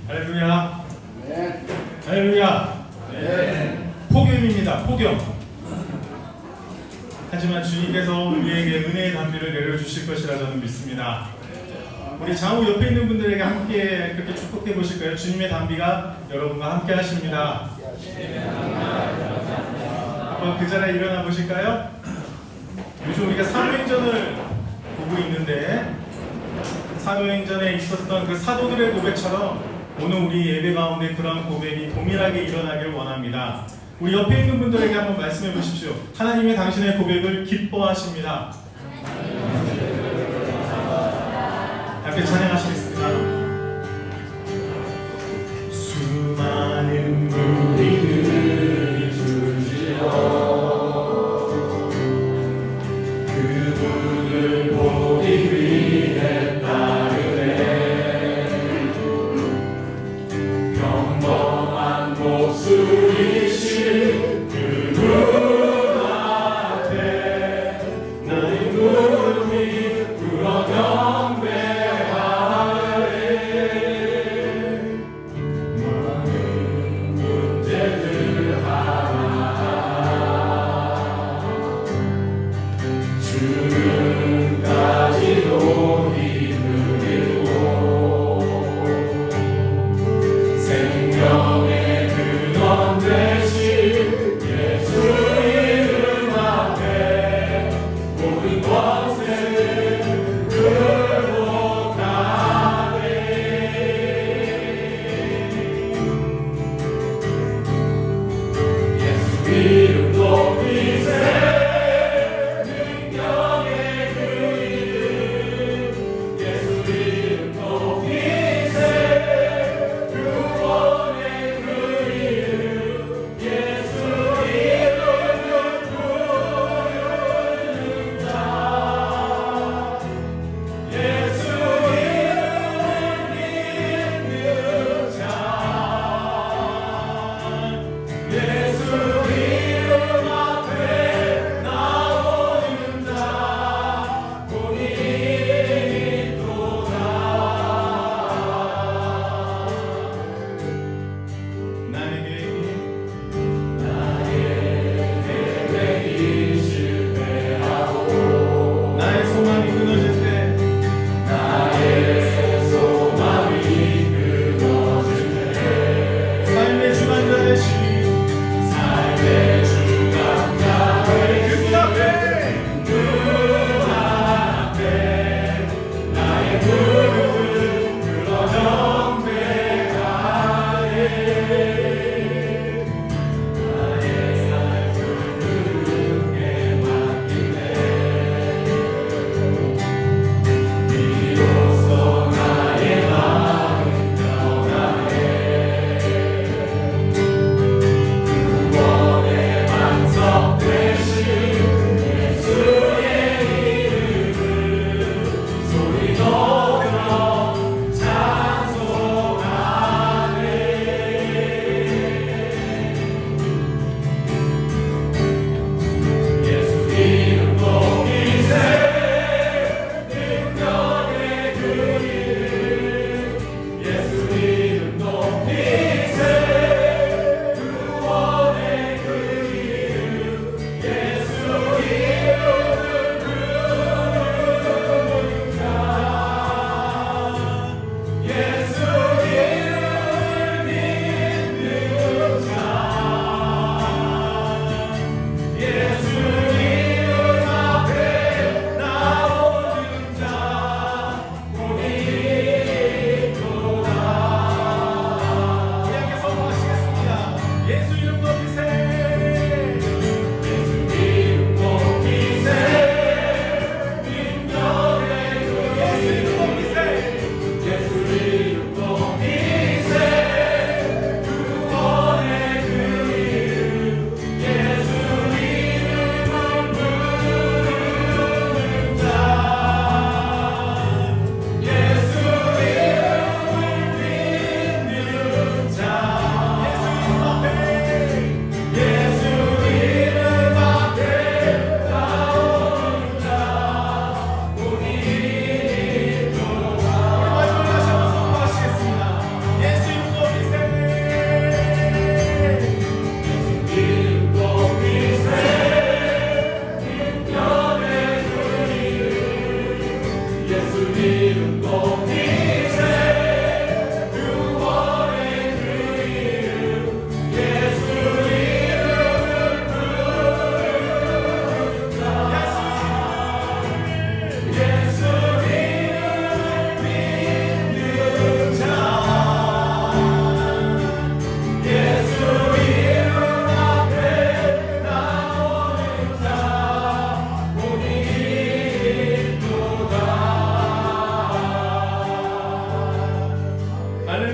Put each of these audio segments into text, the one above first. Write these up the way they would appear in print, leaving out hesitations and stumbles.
할렐루야. 네. 할렐루야. 폭염입니다. 폭염. 하지만 주님께서 우리에게 은혜의 담비를 내려주실 것이라 저는 믿습니다. 우리 장우 옆에 있는 분들에게 함께 그렇게 축복해 보실까요? 주님의 담비가 여러분과 함께 하십니다. 한번 그 자리에 일어나 보실까요? 요즘 우리가 사도행전을 보고 있는데 사도행전에 있었던 그 사도들의 고백처럼 오늘 우리 예배 가운데 그런 고백이 동일하게 일어나길 원합니다. 우리 옆에 있는 분들에게 한번 말씀해 보십시오. 하나님의 당신의 고백을 기뻐하십니다. 함께 찬양하시겠습니다. 수많은 무리들이 줄지어 그분을 보기 위해 따르네. 평범한 모습이신 그분 앞에 나의 무릎이 꿇어 경배하네.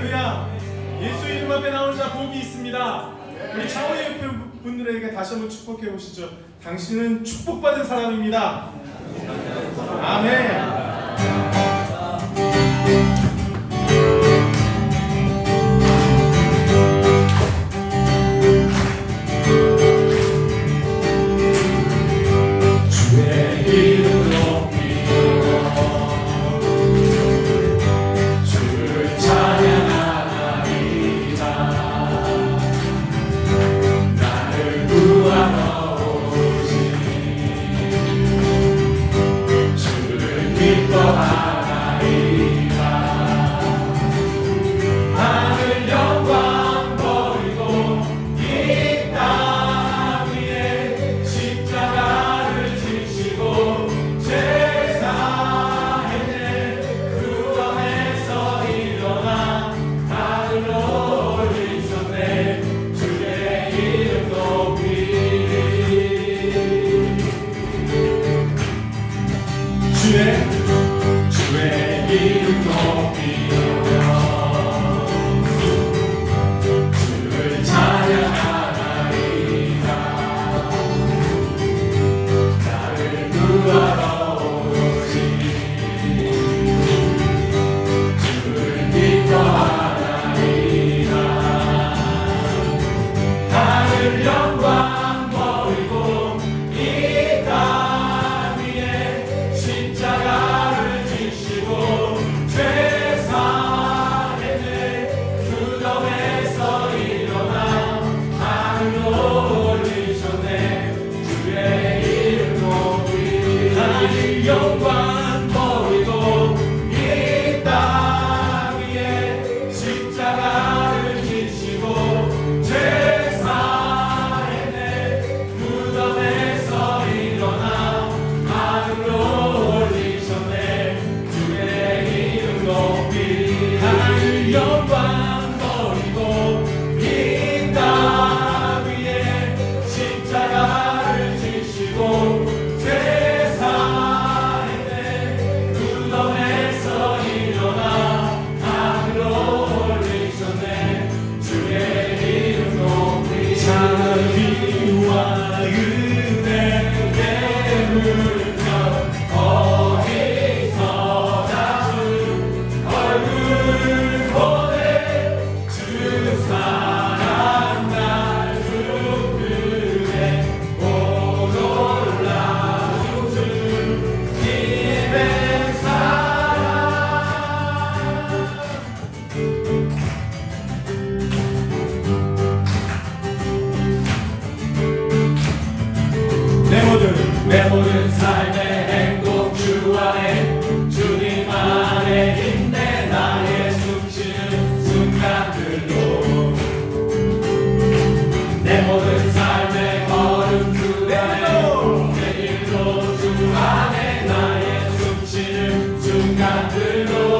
할렐루야. 예수 이름 앞에 나온 자 복이 있습니다. 우리 차원의 옆에 분들에게 다시 한번 축복해 보시죠. 당신은 축복받은 사람입니다. 아멘. 내 모든 삶의 행복 주안에 주님 안에 있네. 나의 숨쉬는 순간들로 내 모든 삶의 걸음 주 안에 내 길로 주 안에 나의 숨쉬는 순간들로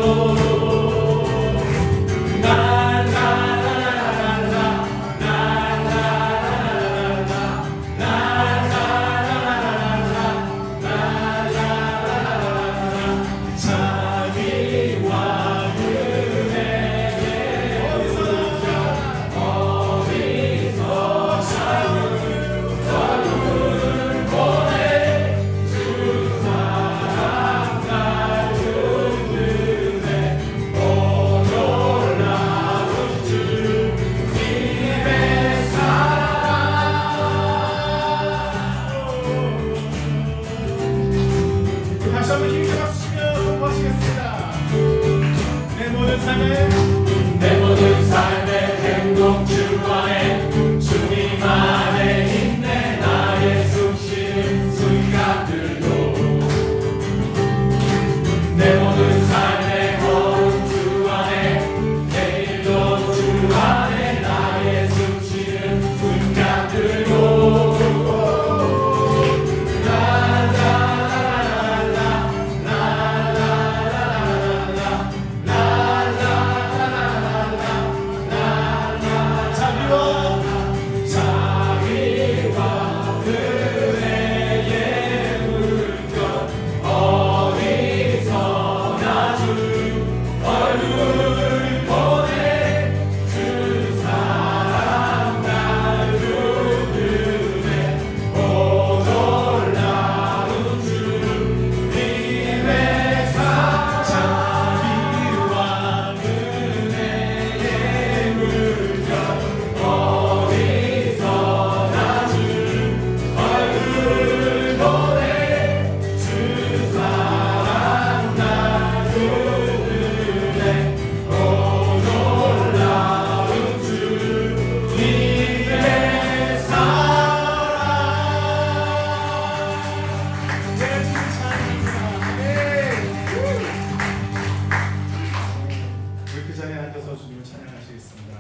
주님을 찬양하시겠습니다.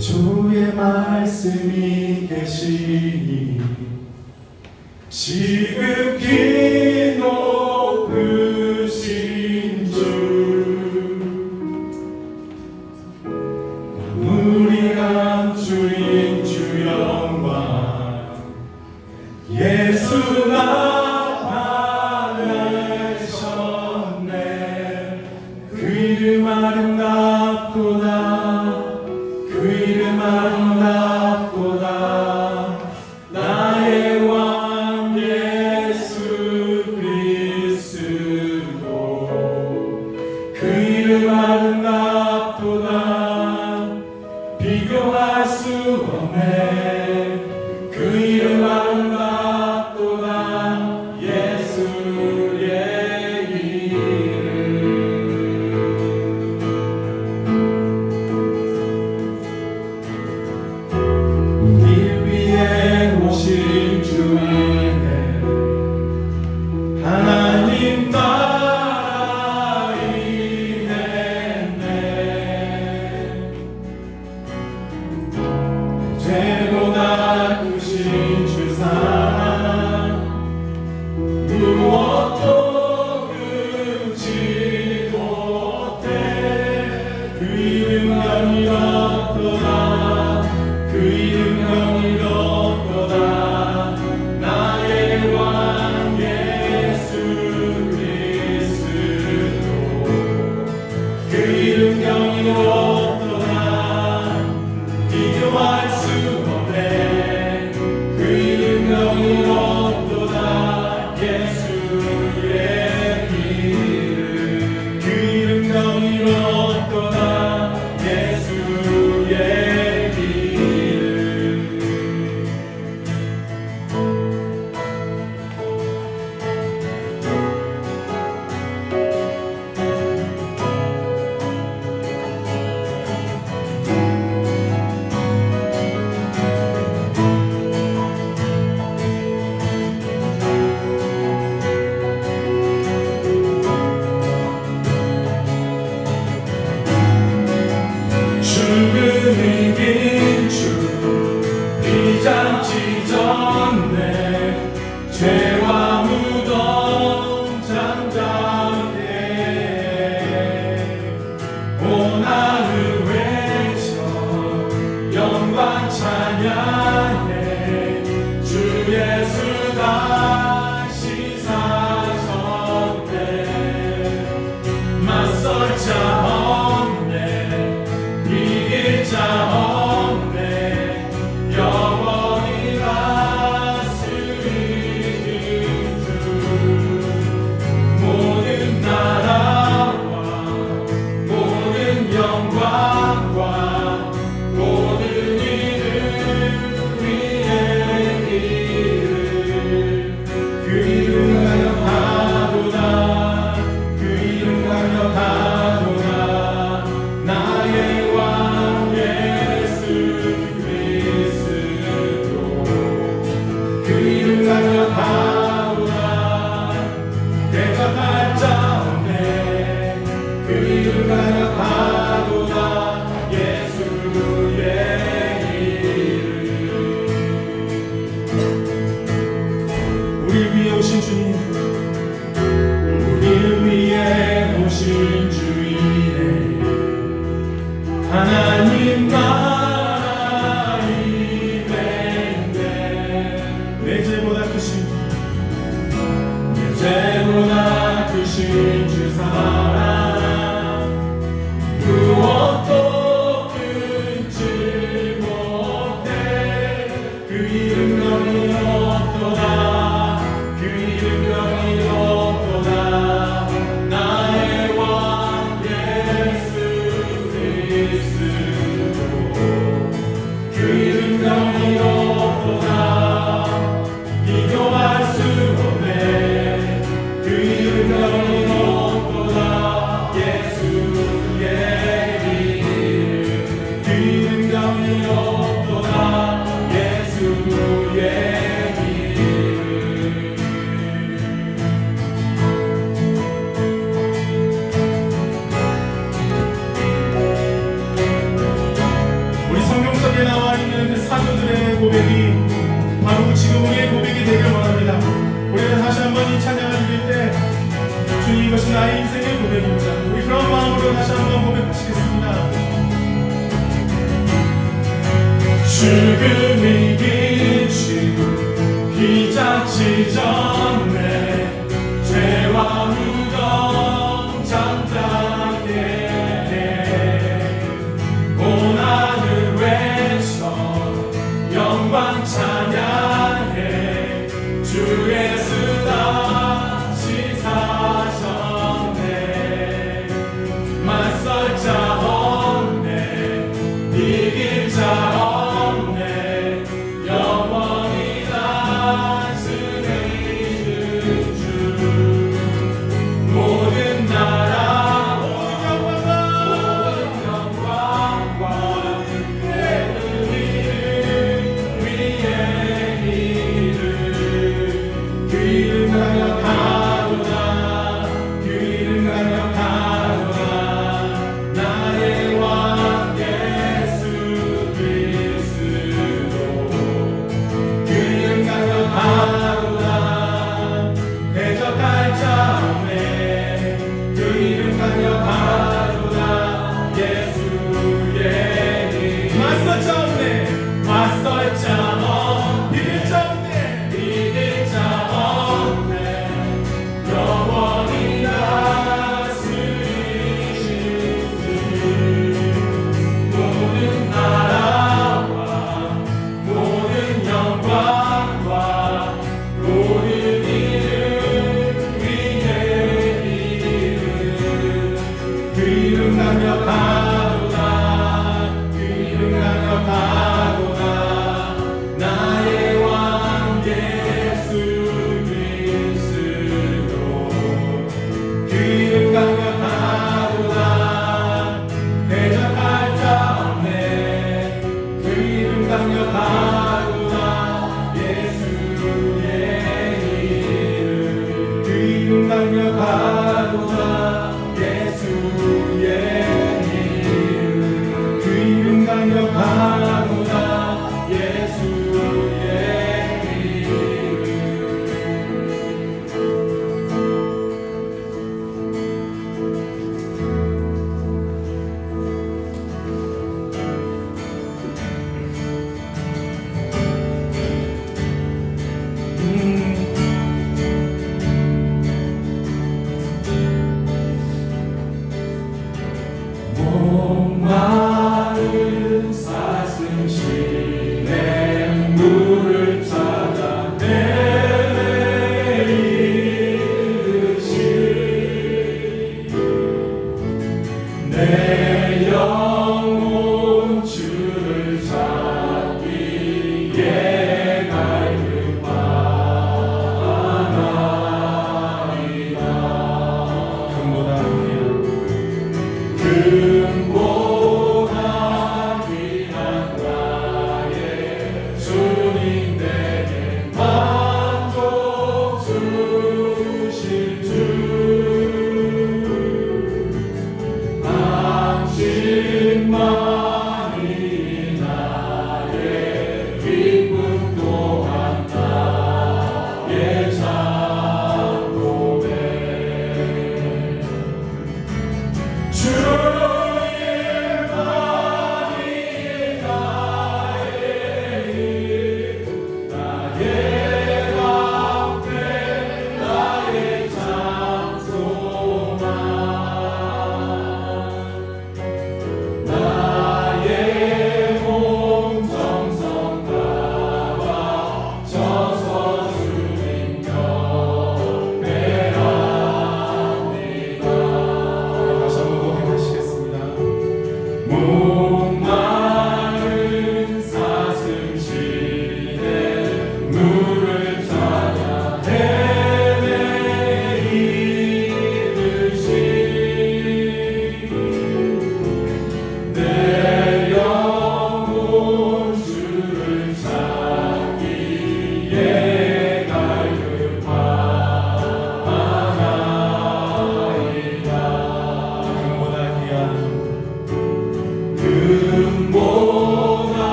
주의 말씀이 계시니 지극히 높으신 주 우리 감주인 주 영광 예수 나타내셨네. 그 이름 아름답도다. 그 이름 아름답도다. 나의 왕 예수 그리스도. 그 이름 아름답도다. 비교할 수 없네. 그 이름 아름답도다. 예수의 이름. 오신 주에게 하나님 따라 일했네. 죄도 닦으신 주 사랑 무엇도 금치 못해. 그 이름 영이었더라. 그 이름 영이었더라. 나의 왕 예수 그리스도. 그 이름 영이었더라. 비교할 수 없네. 그 이름 영이었더라. 예수의 이름. 그 이름 영이었더라. 예수의 죽음을 이긴 주 피장치 전에 죄와 무덤 잠잠해 온 하늘 외쳐 영광 찬양해. 주 예수 다시 사셨네. 맞설 자 없네. 이길 자 사도들의 고백이 바로 지금 우리의 고백이 되길 원합니다. 우리는 다시 한번 이 찬양을 드릴 때 주님 이것이 나의 인생의 고백입니다. 우리 그런 마음으로 다시 한번 고백하시겠습니다. 죽음이 길치 피자치 전에 죄와 무덤 잠자게 해 고난을 외쳐 영광 찬양해 주 예수 다시 사셨네 맞설 자 없네 이길 자 없네 영원히 다스리는 주 모든 나라 모든 영광과 모든 이름 위에 이름 그 이름 강력하도다 그 이름 강력하도다 나의 왕 예수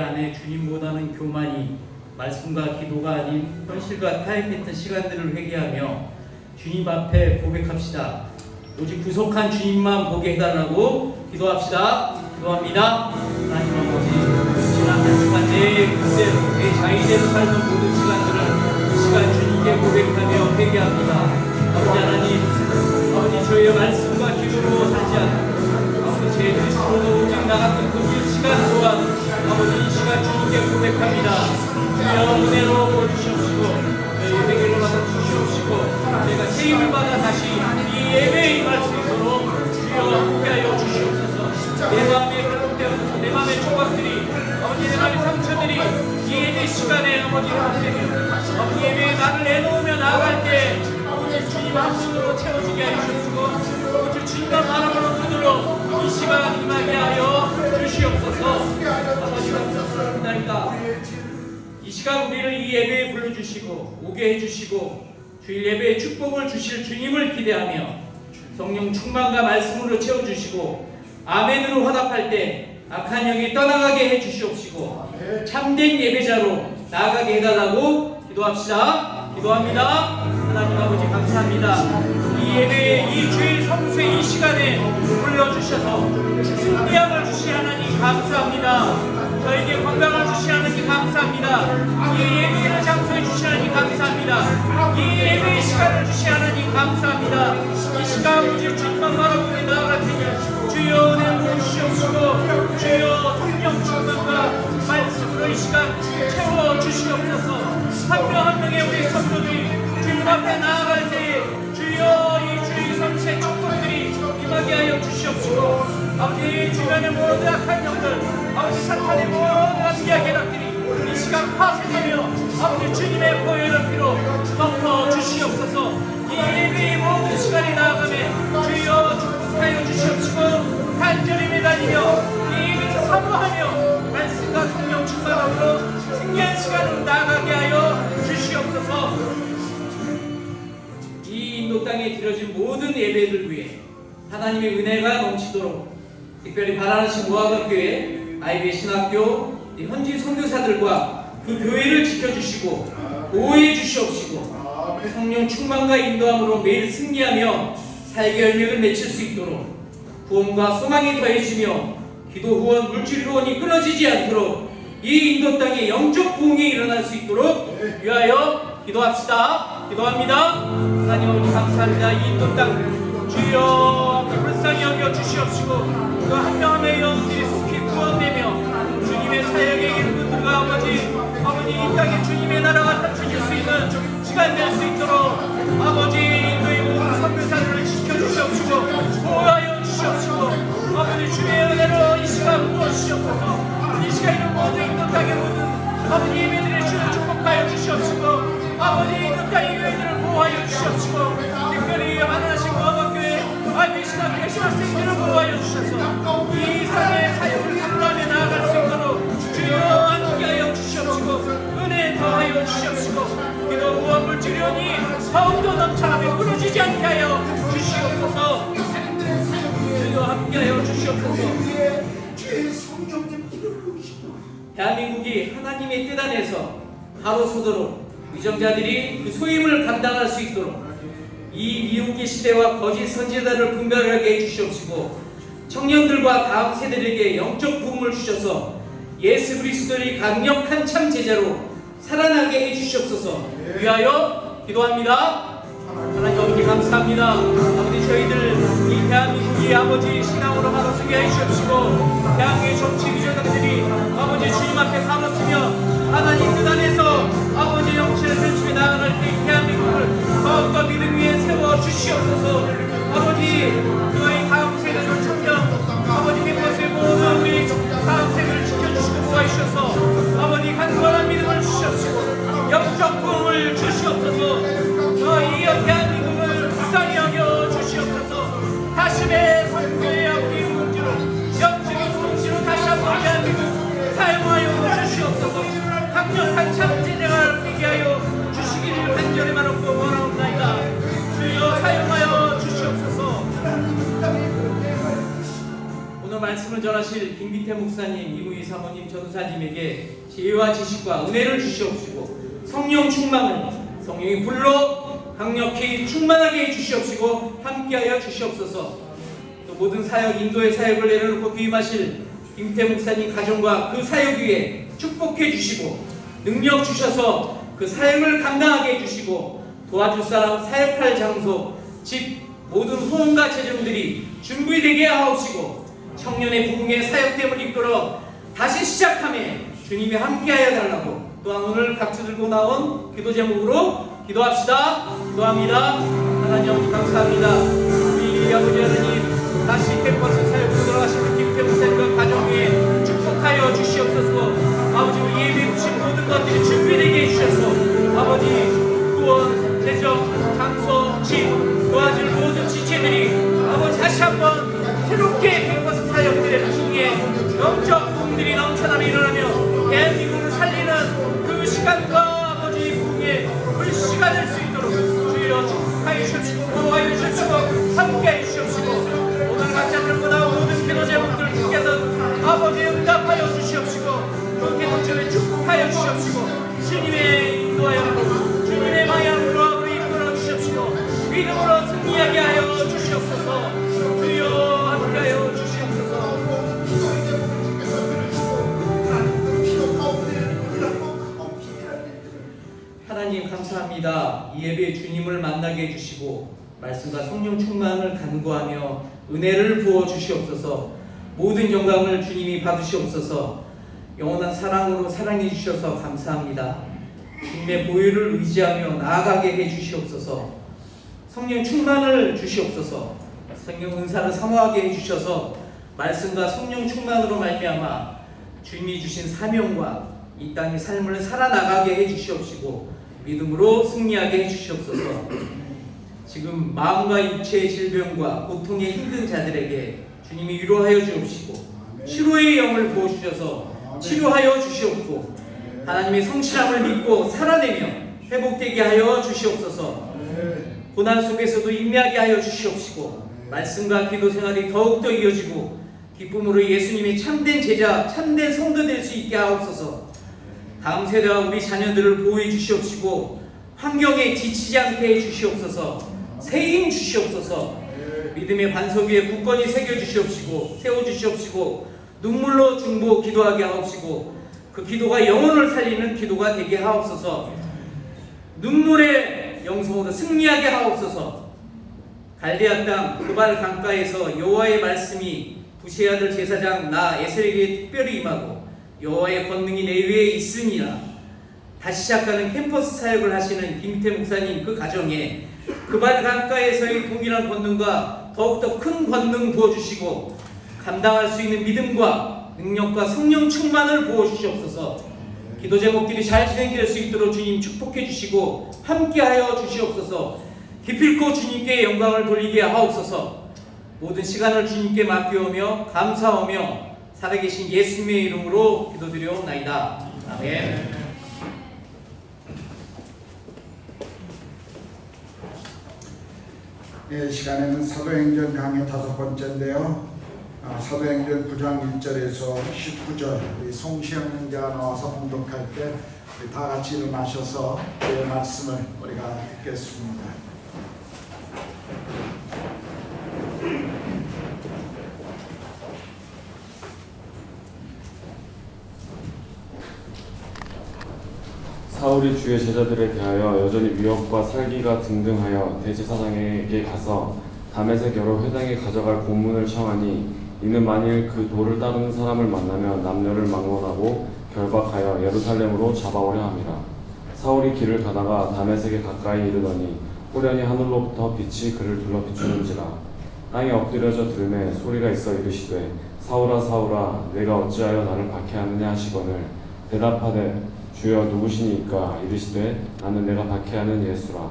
안에 주님보다는 교만이 말씀과 기도가 아닌 현실과 타협했던 시간들을 회개하며 주님 앞에 고백합시다. 오직 구속한 주님만 보게 해달라고 기도합시다. 기도합니다. 하나님 아버지, 지난 한 주간 내 자의대로 살던 모든 시간들을 이 시간 주님께 고백하며 회개합니다. 아버지 하나님, 아버지 저희의 말씀과 기도로 살지 않고 아버지 제 뜻으로도 오직 나갔던 그 시간 또한 아버지 이 시간 주님께 고백합니다. 주여 은혜로 보여주시옵시고 저희 회개를 받아 주시옵시고 저희가 세임을 받아 다시 이 예배에 임할 수 있도록 주여 함께하여 주시옵소서. 내 마음에 회복되어서 내 마음의 조각들이 아버지 내 마음의 상처들이 이 예배 시간에 아버지 회복되며 아버지 예배에 나를 내놓으며 나아갈 때 아버지 주님 한 분으로 채워주게 하시옵시고 아버지 주님과 바라보는 눈으로 이 시간 임하게 하여 주시옵소서. 아버지 감사합니다. 이 시간 우리를 이 예배에 불러주시고 오게 해주시고 주일 예배에 축복을 주실 주님을 기대하며 성령 충만과 말씀으로 채워주시고 아멘으로 화답할 때 악한 영이 떠나가게 해주시옵시고 참된 예배자로 나아가게 해달라고 기도합시다. 기도합니다. 하나님 아버지 감사합니다. 이 예배에 이 주일 성수의 이 시간에 불러주셔서 승리함을 주시 하나님 감사합니다. 저에게 건강을 주시 하나님 감사합니다. 이 예배를 장소해 주시 하나님 감사합니다. 이 예배의 시간을 주시 하나님 감사합니다. 이 시간 오직 주님만 바라보며 나아갈 테니 주여 은혜 부으시옵시고 주여 성령 충만과 말씀으로 이 시간 채워주시옵소서. 한 명 한 명의 우리 성도들이 주님 앞에 나아갈 때 주여 이 주의 성세 축복들이 임하게 하여 주시옵시고 아버지 주변의 모든 악한 영들 아버지 사탄의 모든 악기와 계략들이 이 시간 파쇄되며 아버지 주님의 보혈을 피로 덮어 주시옵소서. 이 예배의 모든 시간이 나아가며 주여 축복하여 주시옵시고 간절히 매달리며 이 예배를 사모하며 말씀과 성령 충만함으로 승리한 시간으로 나아가게 하여 주시옵소서. 이 인도 땅에 드려진 모든 예배를 위해 하나님의 은혜가 넘치도록 특별히 바라나신 모아가교회 IB 신학교 현지 선교사들과 그 교회를 지켜주시고 보호해 주시옵시고 성령 충만과 인도함으로 매일 승리하며 사역의 열매를 맺힐 수 있도록 구원과 소망이 더해지며 기도 후원, 물질 후원이 끊어지지 않도록 이 인도 땅에 영적 부흥이 일어날 수 있도록 위하여 기도합시다. 기도합니다. 하나님 아버지 감사합니다. 이 인도 땅 주여 불쌍히 여겨 주시옵시고 그 한 명 한 명의 영혼들이 속히 구원되며 주님의 사역에 이르는 분들과 아버지 이 땅에 주님의 나라가 펼쳐질 수 있는 시간 될 수 있도록 아버지 인도의 모든 선교사들을 지켜주시옵시고 보호하여 주시옵시고 아버지 주의 은혜로 이 시간 부어주시옵소서. 이 시간에 모든 인도 땅의 모든 아버지 예배들의 주를 축복하여 주시옵시고 아버지 인도 땅의 교회들을 보호하여 주시옵시고 특별히 하나씩 모아박교회 IB 신학교의 신학생들을 보호하여 주셔서 이 삶의 사역을 감당해 나아갈 수 있도록 주여 함께하여 주시옵시고 은혜 더하여 주시옵시고 기도 후원 물질원이 더욱더 넘쳐나며 끊어지지 않게 하여 주시옵소서. 주여 함께하여 주시옵소서. 대한민국이 하나님의 뜻 안에서 바로 서도록 위정자들이 그 소임을 감당할 수 있도록 이 미혹의 시대와 거짓 선지자들을 분별하게 해주시옵시고 청년들과 다음 세대들에게 영적 부흥을 주셔서 예수 그리스도의 강력한 참 제자로 살아나게 해주시옵소서. 위하여 기도합니다. 하나님 아버지 감사합니다. 아버지 저희들 이 대한민국이 아버지 신앙으로 바로서게 해주시옵시고 대한민국의 정치 위정자들이 아버지 주님 앞에 바로서며 하나님 뜻 안에서 아버지 영치를 펼치며 나아갈 때 대한민국을 더욱더 믿음 위에 세워주시옵소서. 아버지 너희 다음 세대를 청년 아버지 그것을 모든 우리 다음 세대를 지켜주시고 도와주셔서 아버지 간절한 믿음을 주시옵시고 영적 부흥을 주시옵소서. 너희 대한민국을 불쌍히 여겨 주시옵소서. 다심의 선교의 아버지 문제로 영적인 문제로 다시 한번 대한민국 사용하여 주시옵소서. 강력한 참제자가 되게 하여 주시기를 간절히 말하고 원하옵나이다. 주여 사용하여 주시옵소서. 오늘 말씀을 전하실 김기태 목사님, 이무희 사모님 전도사님에게 지혜와 지식과 은혜를 주시옵시고 성령 충만을 성령이 불로 강력히 충만하게 해주시옵시고 함께하여 주시옵소서. 또 모든 사역 인도의 사역을 내려놓고 귀임하실 김태 목사님 가정과 그 사역 위에 축복해 주시고 능력 주셔서 그 사역을 감당하게 해주시고 도와줄 사람 사역할 장소 집 모든 호응과 재정들이 준비되게 하옵시고 청년의 부흥의 사역됨을 이끌어 다시 시작함에 주님이 함께하여 달라고 또한 오늘 각주 들고 나온 기도 제목으로 기도합시다. 기도합니다. 하나님 아버지 감사합니다. 우리 아버지 하나님 다시 캠퍼스 사역으로 돌아가시는 김태 목사님과 가정 위에 축복하여 주시옵소서. 아버지 우리 예배 주신 모든 것들이 준비되게 해주셔서 아버지 구원, 재정, 장소, 집 도와줄 모든 지체들이 아버지 다시 한번 새롭게 캠퍼스 사역들의 부흥에 영적 부흥들이 넘쳐나며 일어나며 대한민국을 살리는 그 시간과 아버지 부흥의 불씨가 될 수 있도록 주여 축복하여 주십시오. 보호하여 주십시오. 함께하여 주십시오. 오늘 각자 들고 나온 모든 기도 제목들을 주께서 아버지 응답하여 주시옵시고 그 기도처에 축복하여 주시옵시고 주님의 인도하여 주님의 방향으로 앞으로 이끌어 주시옵시고 믿음으로 승리하게 하여 주시옵소서. 주여 함께하여 주시옵소서. 하나님 감사합니다. 이 예배에 주님을 만나게 해주시고 말씀과 성령 충만을 간구하며 은혜를 부어 주시옵소서. 모든 영광을 주님이 받으시옵소서. 영원한 사랑으로 사랑해 주셔서 감사합니다. 주님의 보혈을 의지하며 나아가게 해 주시옵소서. 성령 충만을 주시옵소서. 성령 은사를 사모하게 해 주셔서 말씀과 성령 충만으로 말미암아 주님이 주신 사명과 이 땅의 삶을 살아나가게 해 주시옵시고 믿음으로 승리하게 해 주시옵소서. 지금 마음과 육체의 질병과 고통에 힘든 자들에게 주님이 위로하여 주옵시고 치료의 영을 부어주셔서 치료하여 주시옵고 하나님의 성실함을 믿고 살아내며 회복되게 하여 주시옵소서. 고난 속에서도 인내하게 하여 주시옵시고 말씀과 기도 생활이 더욱더 이어지고 기쁨으로 예수님의 참된 제자 참된 성도 될 수 있게 하옵소서. 다음 세대와 우리 자녀들을 보호해 주시옵시고 환경에 지치지 않게 해 주시옵소서. 새 힘 주시옵소서. 믿음의 반석 위에 굳건히 새겨 주시옵시고 세워 주시옵시고 눈물로 중보 기도하게 하옵시고 그 기도가 영혼을 살리는 기도가 되게 하옵소서. 눈물의 영성으로 승리하게 하옵소서. 갈대아 땅 그발 강가에서 여호와의 말씀이 부시의 아들 제사장 나 에셀에게 특별히 임하고 여호와의 권능이 내 위에 있으니라. 다시 시작하는 캠퍼스 사역을 하시는 김태 목사님 그 가정에 그발 강가에서의 동일한 권능과 더욱더 큰 권능 부어주시고 감당할 수 있는 믿음과 능력과 성령 충만을 부어주시옵소서. 기도 제목들이 잘 진행될 수 있도록 주님 축복해 주시고 함께하여 주시옵소서. 기필코 주님께 영광을 돌리게 하옵소서. 모든 시간을 주님께 맡겨오며 감사하며 살아계신 예수님의 이름으로 기도드려옵나이다. 아멘. 이 시간에는 사도행전 강의 5번째인데요. 사도행전 9장 1절에서 19절 우리 송시영 형제가 나와서 봉독할 때 우리 다 같이 일어나셔서 그 말씀을 우리가 듣겠습니다. 사울이 주의 제자들에 대하여 여전히 위협과 살기가 등등하여 대제사장에게 가서 다메섹 여러 회당에 가져갈 고문을 청하니 이는 만일 그 도를 따르는 사람을 만나면 남녀를 막론하고 결박하여 예루살렘으로 잡아오려 함이라. 사울이 길을 가다가 다메섹에 가까이 이르더니 호련히 하늘로부터 빛이 그를 둘러 비추는지라. 땅에 엎드려져 들음에 소리가 있어 이르시되 사울아 사울아 내가 어찌하여 나를 박해하느냐 하시거늘 대답하되 주여 누구시니까? 이르시되 나는 내가 박해하는 예수라.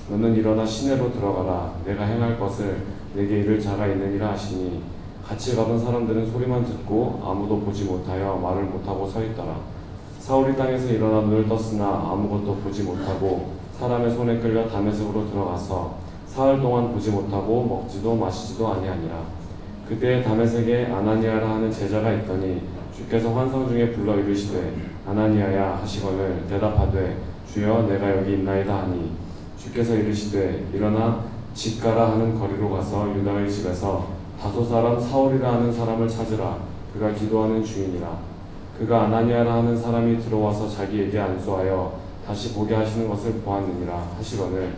너는 일어나 시내로 들어가라. 내가 행할 것을 내게 이를 자가 있느니라 하시니 같이 가던 사람들은 소리만 듣고 아무도 보지 못하여 말을 못하고 서 있더라. 사울이 땅에서 일어나 눈을 떴으나 아무것도 보지 못하고 사람의 손에 끌려 다메섹으로 들어가서 사흘 동안 보지 못하고 먹지도 마시지도 아니하니라. 그때 다메섹에 아나니아라 하는 제자가 있더니 주께서 환상 중에 불러 이르시되 아나니아야 하시거늘 대답하되 주여 내가 여기 있나이다 하니 주께서 이르시되 일어나 집가라 하는 거리로 가서 유다의 집에서 다소 사람 사울이라 하는 사람을 찾으라. 그가 기도하는 중이니라. 그가 아나니아라 하는 사람이 들어와서 자기에게 안수하여 다시 보게 하시는 것을 보았느니라 하시거늘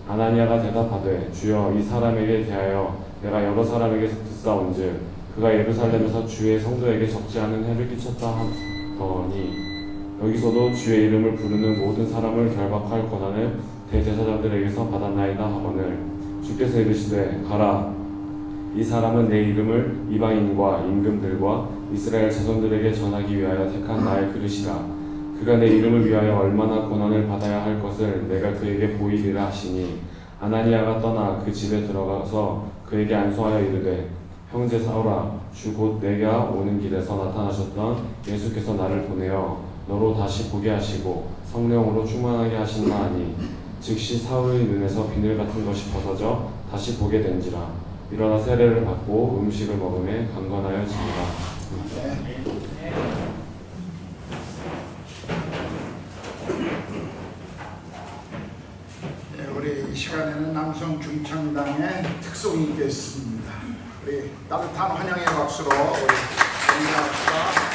아나니아가 대답하되 주여 이 사람에게 대하여 내가 여러 사람에게 듣사온즉 그가 예루살렘에서 주의 성도에게 적지 않은 해를 끼쳤다 하더니 여기서도 주의 이름을 부르는 모든 사람을 결박할 권한을 대제사장들에게서 받았나이다 하거늘 주께서 이르시되 가라. 이 사람은 내 이름을 이방인과 임금들과 이스라엘 자손들에게 전하기 위하여 택한 나의 그릇이라. 그가 내 이름을 위하여 얼마나 고난을 받아야 할 것을 내가 그에게 보이리라 하시니 아나니아가 떠나 그 집에 들어가서 그에게 안수하여 이르되 형제 사울아 주 곧 내가 오는 길에서 나타나셨던 예수께서 나를 보내어 너로 다시 보게 하시고 성령으로 충만하게 하신다 하니 즉시 사울의 눈에서 비늘 같은 것이 벗어져 다시 보게 된지라. 일어나 세례를 받고 음식을 먹음에 강건하여 지니라. 네, 우리 이 시간에는 남성 중창당의 특송이 있겠습니다. 우리 따뜻한 환영의 박수로 우리 인사합시다.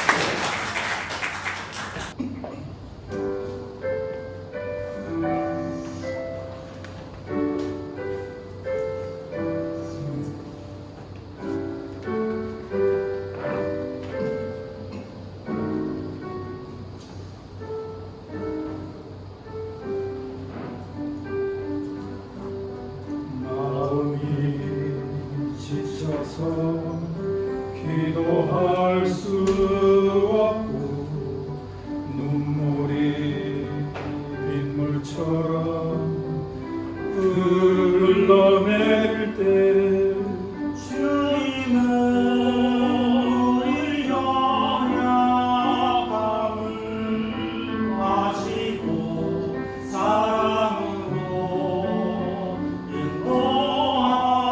기도할 수 없고 눈물이 빗물처럼 흘러내릴 때 주님은 우리 연약함을 아시고 사랑으로 인도하시는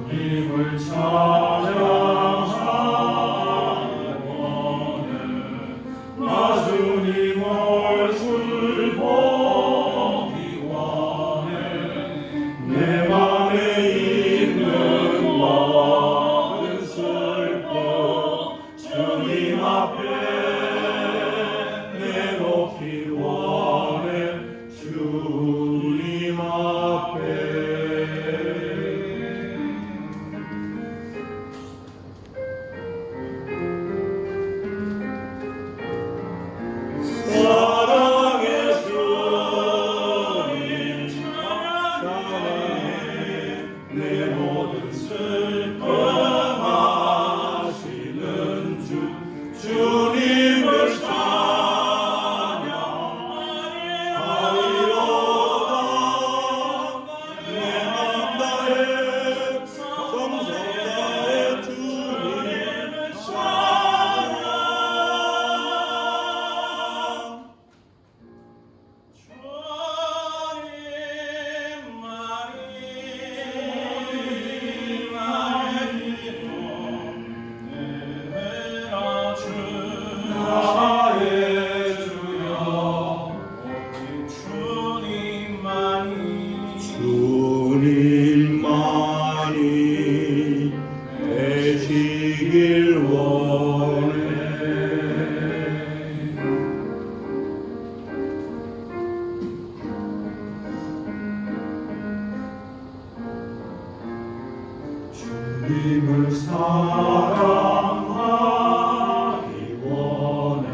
주님을 찬양하네 나 주님을 슬퍼기 원해 내 맘에 있는 많은 슬픔 주님 앞에 내놓기 원해 주님 앞에 사랑의 주님 찬양해 내 모든 슬픔 아시는 주님을 찬양하리로다 내 맘 다해 정성 다해 주님을 찬양 주님만이 되시길 원해 주님을 사랑하기 원해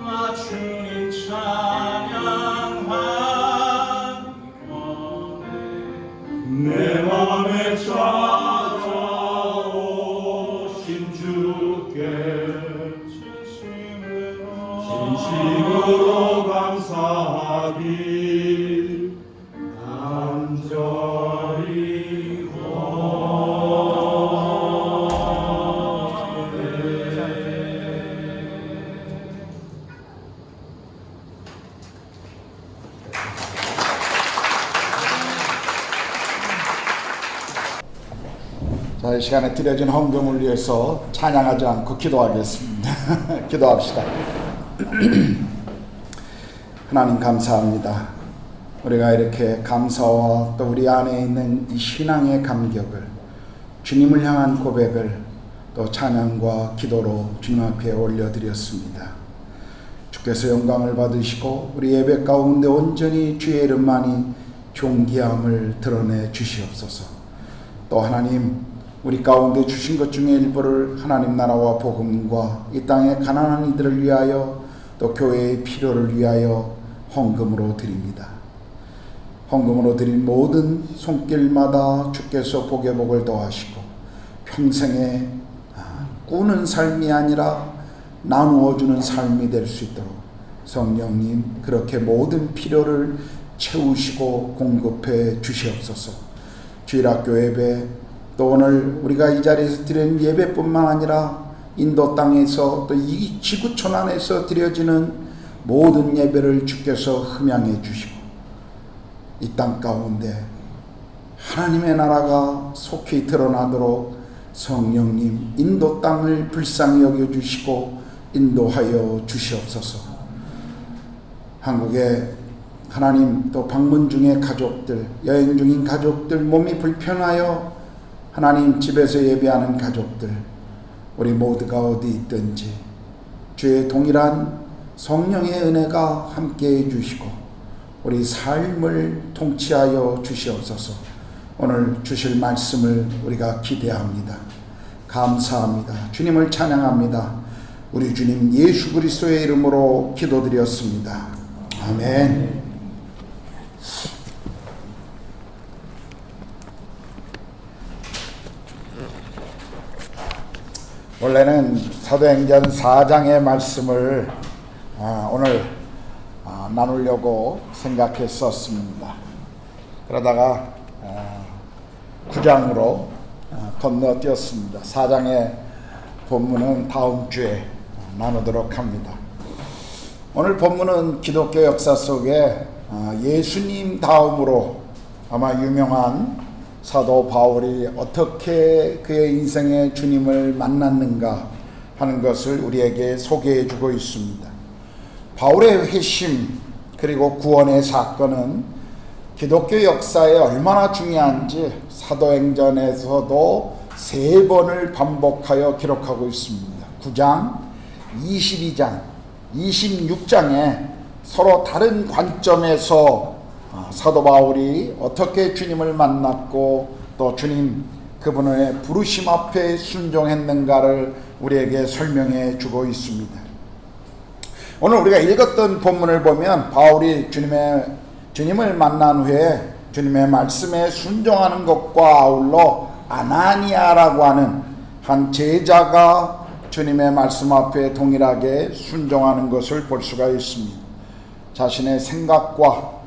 나 주님 찬양하기 원해 내 맘에 찾아오신 주께 진심으로 감사하길 간절히 자, 이 시간에 드려진 헌금을 위해서 찬양하지 않고 기도하겠습니다. 기도합시다. 하나님 감사합니다. 우리가 이렇게 감사와 또 우리 안에 있는 이 신앙의 감격을, 주님을 향한 고백을 또 찬양과 기도로 주님 앞에 올려드렸습니다. 주께서 영광을 받으시고 우리 예배 가운데 온전히 주의 이름만이 존귀함을 드러내 주시옵소서. 또 하나님, 우리 가운데 주신 것 중에 일부를 하나님 나라와 복음과 이 땅의 가난한 이들을 위하여 또 교회의 필요를 위하여 헌금으로 드립니다. 헌금으로 드린 모든 손길마다 주께서 복의 복을 더하시고 평생에 꾸는 삶이 아니라 나누어주는 삶이 될 수 있도록 성령님 그렇게 모든 필요를 채우시고 공급해 주시옵소서. 주일학교 예배 또 오늘 우리가 이 자리에서 드리는 예배뿐만 아니라 인도 땅에서 또 이 지구촌 안에서 드려지는 모든 예배를 주께서 흠양해 주시고 이 땅 가운데 하나님의 나라가 속히 드러나도록 성령님 인도 땅을 불쌍히 여겨주시고 인도하여 주시옵소서. 한국에 하나님 또 방문 중의 가족들, 여행 중인 가족들, 몸이 불편하여 하나님 집에서 예배하는 가족들, 우리 모두가 어디 있든지 주의 동일한 성령의 은혜가 함께해 주시고 우리 삶을 통치하여 주시옵소서. 오늘 주실 말씀을 우리가 기대합니다. 감사합니다. 주님을 찬양합니다. 우리 주님 예수 그리스도의 이름으로 기도드렸습니다. 아멘. 원래는 사도행전 4장의 말씀을 오늘 나누려고 생각했었습니다. 그러다가 9장으로 건너뛰었습니다. 4장의 본문은 다음 주에 나누도록 합니다. 오늘 본문은 기독교 역사 속에 예수님 다음으로 아마 유명한 사도 바울이 어떻게 그의 인생의 주님을 만났는가 하는 것을 우리에게 소개해 주고 있습니다. 바울의 회심 그리고 구원의 사건은 기독교 역사에 얼마나 중요한지 사도행전에서도 3번을 반복하여 기록하고 있습니다. 9장, 22장, 26장에 서로 다른 관점에서 사도 바울이 어떻게 주님을 만났고 또 주님 그분의 부르심 앞에 순종했는가를 우리에게 설명해 주고 있습니다. 오늘 우리가 읽었던 본문을 보면 바울이 주님을 만난 후에 주님의 말씀에 순종하는 것과 아울러 아나니아라고 하는 한 제자가 주님의 말씀 앞에 동일하게 순종하는 것을 볼 수가 있습니다. 자신의 생각과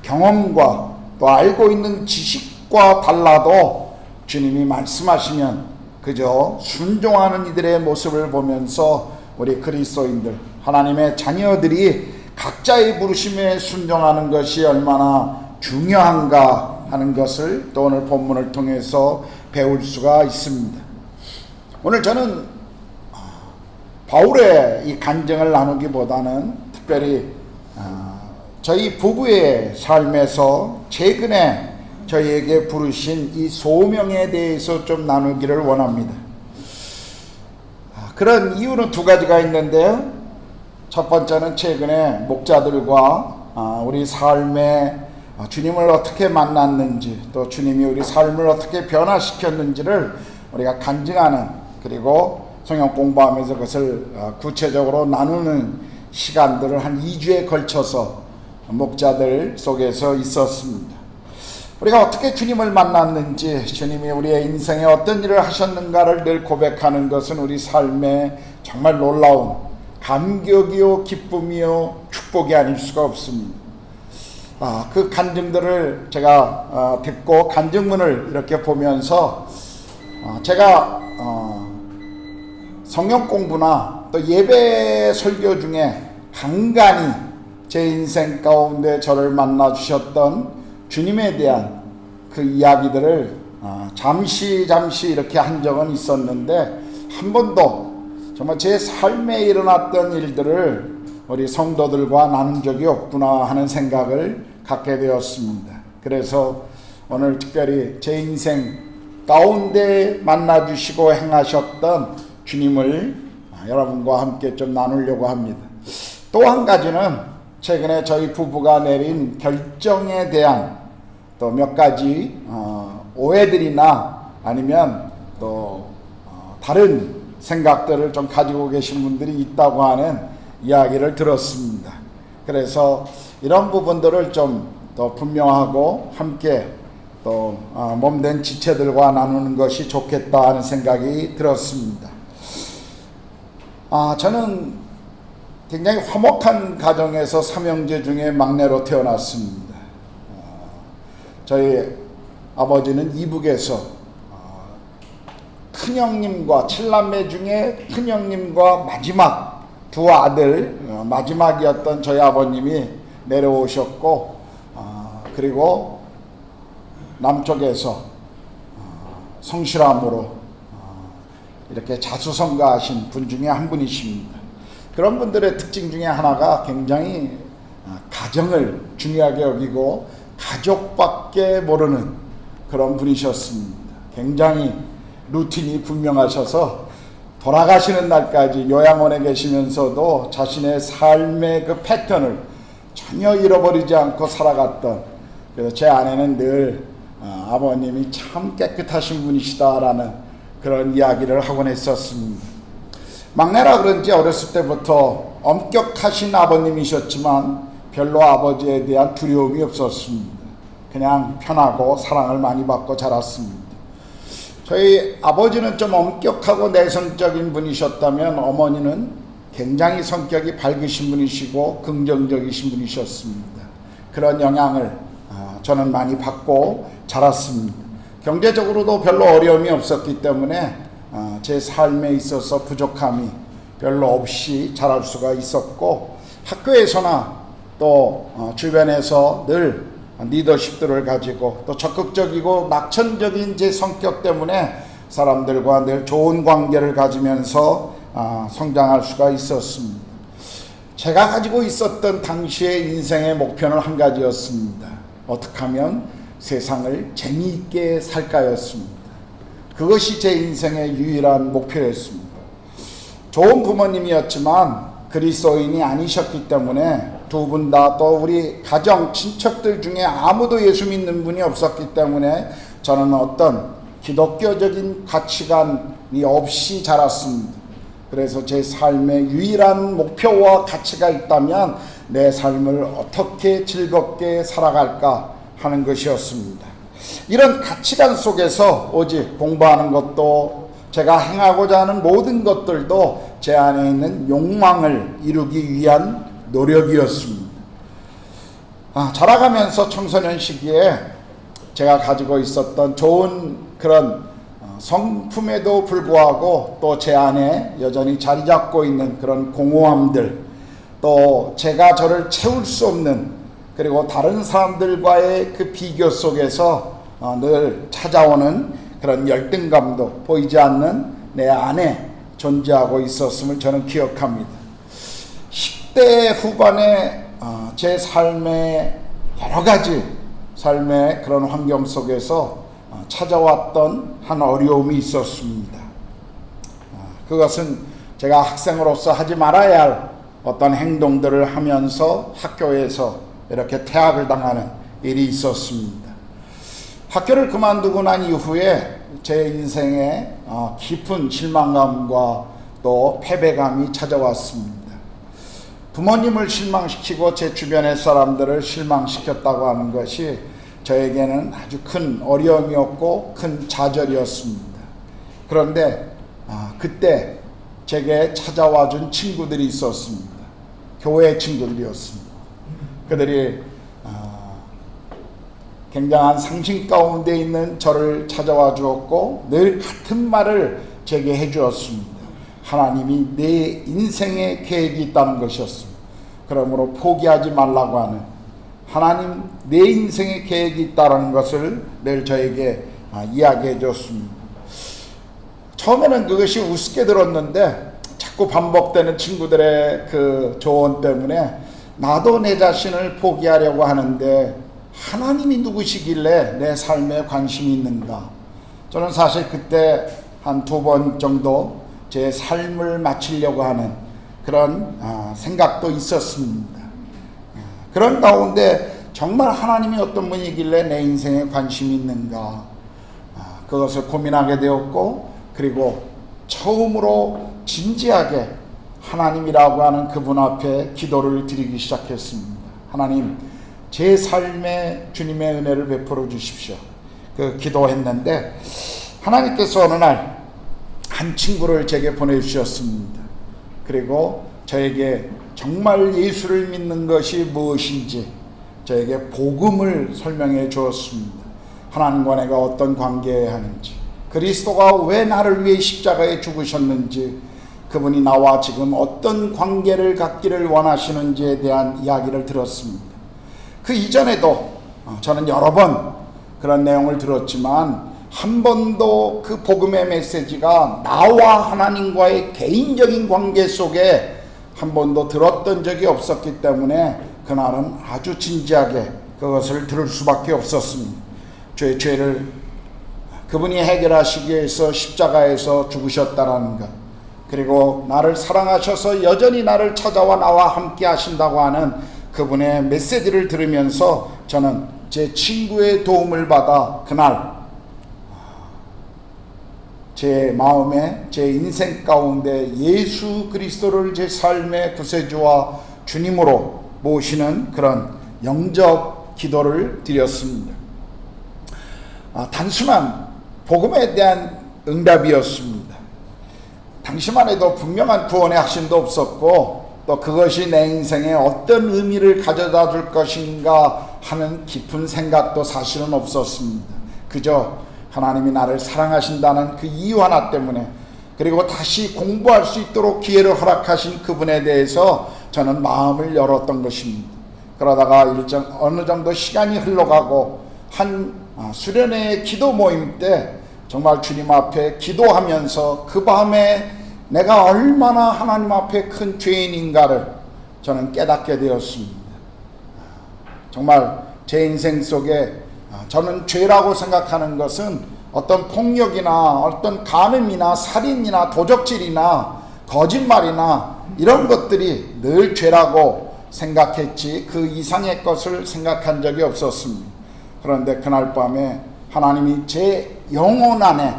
경험과 또 알고 있는 지식과 달라도 주님이 말씀하시면 그저 순종하는 이들의 모습을 보면서 우리 그리스도인들, 하나님의 자녀들이 각자의 부르심에 순종하는 것이 얼마나 중요한가 하는 것을 또 오늘 본문을 통해서 배울 수가 있습니다. 오늘 저는 바울의 이 간증을 나누기보다는 특별히 저희 부부의 삶에서 최근에 저희에게 부르신 이 소명에 대해서 좀 나누기를 원합니다. 그런 이유는 2가지가 있는데요. 첫 번째는 최근에 목자들과 우리 삶에 주님을 어떻게 만났는지 또 주님이 우리 삶을 어떻게 변화시켰는지를 우리가 간증하는, 그리고 성경 공부하면서 그것을 구체적으로 나누는 시간들을 한 2주에 걸쳐서 목자들 속에서 있었습니다. 우리가 어떻게 주님을 만났는지, 주님이 우리의 인생에 어떤 일을 하셨는가를 늘 고백하는 것은 우리 삶에 정말 놀라운 감격이요 기쁨이요 축복이 아닐 수가 없습니다. 그 간증들을 제가 듣고 간증문을 이렇게 보면서 제가 성경 공부나 또 예배 설교 중에 간간히 제 인생 가운데 저를 만나 주셨던 주님에 대한 그 이야기들을 잠시 이렇게 한 적은 있었는데, 한 번도 정말 제 삶에 일어났던 일들을 우리 성도들과 나눈 적이 없구나 하는 생각을 갖게 되었습니다. 그래서 오늘 특별히 제 인생 가운데 만나주시고 행하셨던 주님을 여러분과 함께 좀 나누려고 합니다. 또 한 가지는 최근에 저희 부부가 내린 결정에 대한 또 몇 가지 오해들이나 아니면 또 다른 생각들을 좀 가지고 계신 분들이 있다고 하는 이야기를 들었습니다. 그래서 이런 부분들을 좀 더 분명하고 함께 또 몸된 지체들과 나누는 것이 좋겠다 하는 생각이 들었습니다. 저는 굉장히 화목한 가정에서 3형제 중에 막내로 태어났습니다. 저희 아버지는 이북에서 큰형님과 7남매 중에 큰형님과 마지막 2 아들, 마지막이었던 저희 아버님이 내려오셨고, 그리고 남쪽에서 성실함으로 이렇게 자수성가하신 분 중에 한 분이십니다. 그런 분들의 특징 중에 하나가 굉장히 가정을 중요하게 여기고 가족밖에 모르는 그런 분이셨습니다. 굉장히 루틴이 분명하셔서 돌아가시는 날까지 요양원에 계시면서도 자신의 삶의 그 패턴을 전혀 잃어버리지 않고 살아갔던, 그래서 제 아내는 늘 아버님이 참 깨끗하신 분이시다라는 그런 이야기를 하곤 했었습니다. 막내라 그런지 어렸을 때부터 엄격하신 아버님이셨지만 별로 아버지에 대한 두려움이 없었습니다. 그냥 편하고 사랑을 많이 받고 자랐습니다. 저희 아버지는 좀 엄격하고 내성적인 분이셨다면 어머니는 굉장히 성격이 밝으신 분이시고 긍정적이신 분이셨습니다. 그런 영향을 저는 많이 받고 자랐습니다. 경제적으로도 별로 어려움이 없었기 때문에 제 삶에 있어서 부족함이 별로 없이 자랄 수가 있었고, 학교에서나 또 주변에서 늘 리더십들을 가지고 또 적극적이고 낙천적인 제 성격 때문에 사람들과 늘 좋은 관계를 가지면서 성장할 수가 있었습니다. 제가 가지고 있었던 당시의 인생의 목표는 한 가지였습니다. 어떻게 하면 세상을 재미있게 살까였습니다. 그것이 제 인생의 유일한 목표였습니다. 좋은 부모님이었지만 그리스도인이 아니셨기 때문에 두 분 다 또 우리 가정 친척들 중에 아무도 예수 믿는 분이 없었기 때문에 저는 어떤 기독교적인 가치관이 없이 자랐습니다. 그래서 제 삶의 유일한 목표와 가치가 있다면 내 삶을 어떻게 즐겁게 살아갈까 하는 것이었습니다. 이런 가치관 속에서 오직 공부하는 것도 제가 행하고자 하는 모든 것들도 제 안에 있는 욕망을 이루기 위한 노력이었습니다. 자라가면서 청소년 시기에 제가 가지고 있었던 좋은 그런 성품에도 불구하고 또 제 안에 여전히 자리 잡고 있는 그런 공허함들, 또 제가 저를 채울 수 없는, 그리고 다른 사람들과의 그 비교 속에서 늘 찾아오는 그런 열등감도 보이지 않는 내 안에 존재하고 있었음을 저는 기억합니다. 10대 후반에 제 삶의 여러 가지 삶의 그런 환경 속에서 찾아왔던 한 어려움이 있었습니다. 그것은 제가 학생으로서 하지 말아야 할 어떤 행동들을 하면서 학교에서 이렇게 퇴학을 당하는 일이 있었습니다. 학교를 그만두고 난 이후에 제 인생에 깊은 실망감과 또 패배감이 찾아왔습니다. 부모님을 실망시키고 제 주변의 사람들을 실망시켰다고 하는 것이 저에게는 아주 큰 어려움이었고 큰 좌절이었습니다. 그런데 그때 제게 찾아와 준 친구들이 있었습니다. 교회 친구들이었습니다. 그들이 굉장한 상심 가운데 있는 저를 찾아와 주었고 늘 같은 말을 제게 해주었습니다. 하나님이 내 인생의 계획이 있다는 것이었습니다. 그러므로 포기하지 말라고 하는, 하나님 내 인생의 계획이 있다는 것을 늘 저에게 이야기해 줬습니다. 처음에는 그것이 우습게 들었는데 자꾸 반복되는 친구들의 그 조언 때문에 나도 내 자신을 포기하려고 하는데 하나님이 누구시길래 내 삶에 관심이 있는가. 저는 사실 그때 한 2번 정도 제 삶을 마치려고 하는 그런 생각도 있었습니다. 그런 가운데 정말 하나님이 어떤 분이길래 내 인생에 관심이 있는가, 그것을 고민하게 되었고, 그리고 처음으로 진지하게 하나님이라고 하는 그분 앞에 기도를 드리기 시작했습니다. 하나님, 제 삶에 주님의 은혜를 베풀어 주십시오. 그 기도했는데 하나님께서 어느 날 한 친구를 제게 보내주셨습니다. 그리고 저에게 정말 예수를 믿는 것이 무엇인지 저에게 복음을 설명해 주었습니다. 하나님과 내가 어떤 관계에 하는지, 그리스도가 왜 나를 위해 십자가에 죽으셨는지, 그분이 나와 지금 어떤 관계를 갖기를 원하시는지에 대한 이야기를 들었습니다. 그 이전에도 저는 여러 번 그런 내용을 들었지만 한 번도 그 복음의 메시지가 나와 하나님과의 개인적인 관계 속에 한 번도 들었던 적이 없었기 때문에 그날은 아주 진지하게 그것을 들을 수밖에 없었습니다. 죄를 그분이 해결하시기 위해서 십자가에서 죽으셨다라는 것, 그리고 나를 사랑하셔서 여전히 나를 찾아와 나와 함께 하신다고 하는 그분의 메시지를 들으면서 저는 제 친구의 도움을 받아 그날 제 마음에, 제 인생 가운데 예수 그리스도를 제 삶의 구세주와 주님으로 모시는 그런 영접 기도를 드렸습니다. 단순한 복음에 대한 응답이었습니다. 당시만 해도 분명한 구원의 확신도 없었고 또 그것이 내 인생에 어떤 의미를 가져다 줄 것인가 하는 깊은 생각도 사실은 없었습니다. 그저 하나님이 나를 사랑하신다는 그 이유 하나 때문에, 그리고 다시 공부할 수 있도록 기회를 허락하신 그분에 대해서 저는 마음을 열었던 것입니다. 그러다가 어느 정도 시간이 흘러가고 한 수련회 기도 모임 때 정말 주님 앞에 기도하면서 그 밤에 내가 얼마나 하나님 앞에 큰 죄인인가를 저는 깨닫게 되었습니다. 정말 제 인생 속에 저는 죄라고 생각하는 것은 어떤 폭력이나 어떤 간음이나 살인이나 도적질이나 거짓말이나 이런 것들이 늘 죄라고 생각했지 그 이상의 것을 생각한 적이 없었습니다. 그런데 그날 밤에 하나님이 제 영혼 안에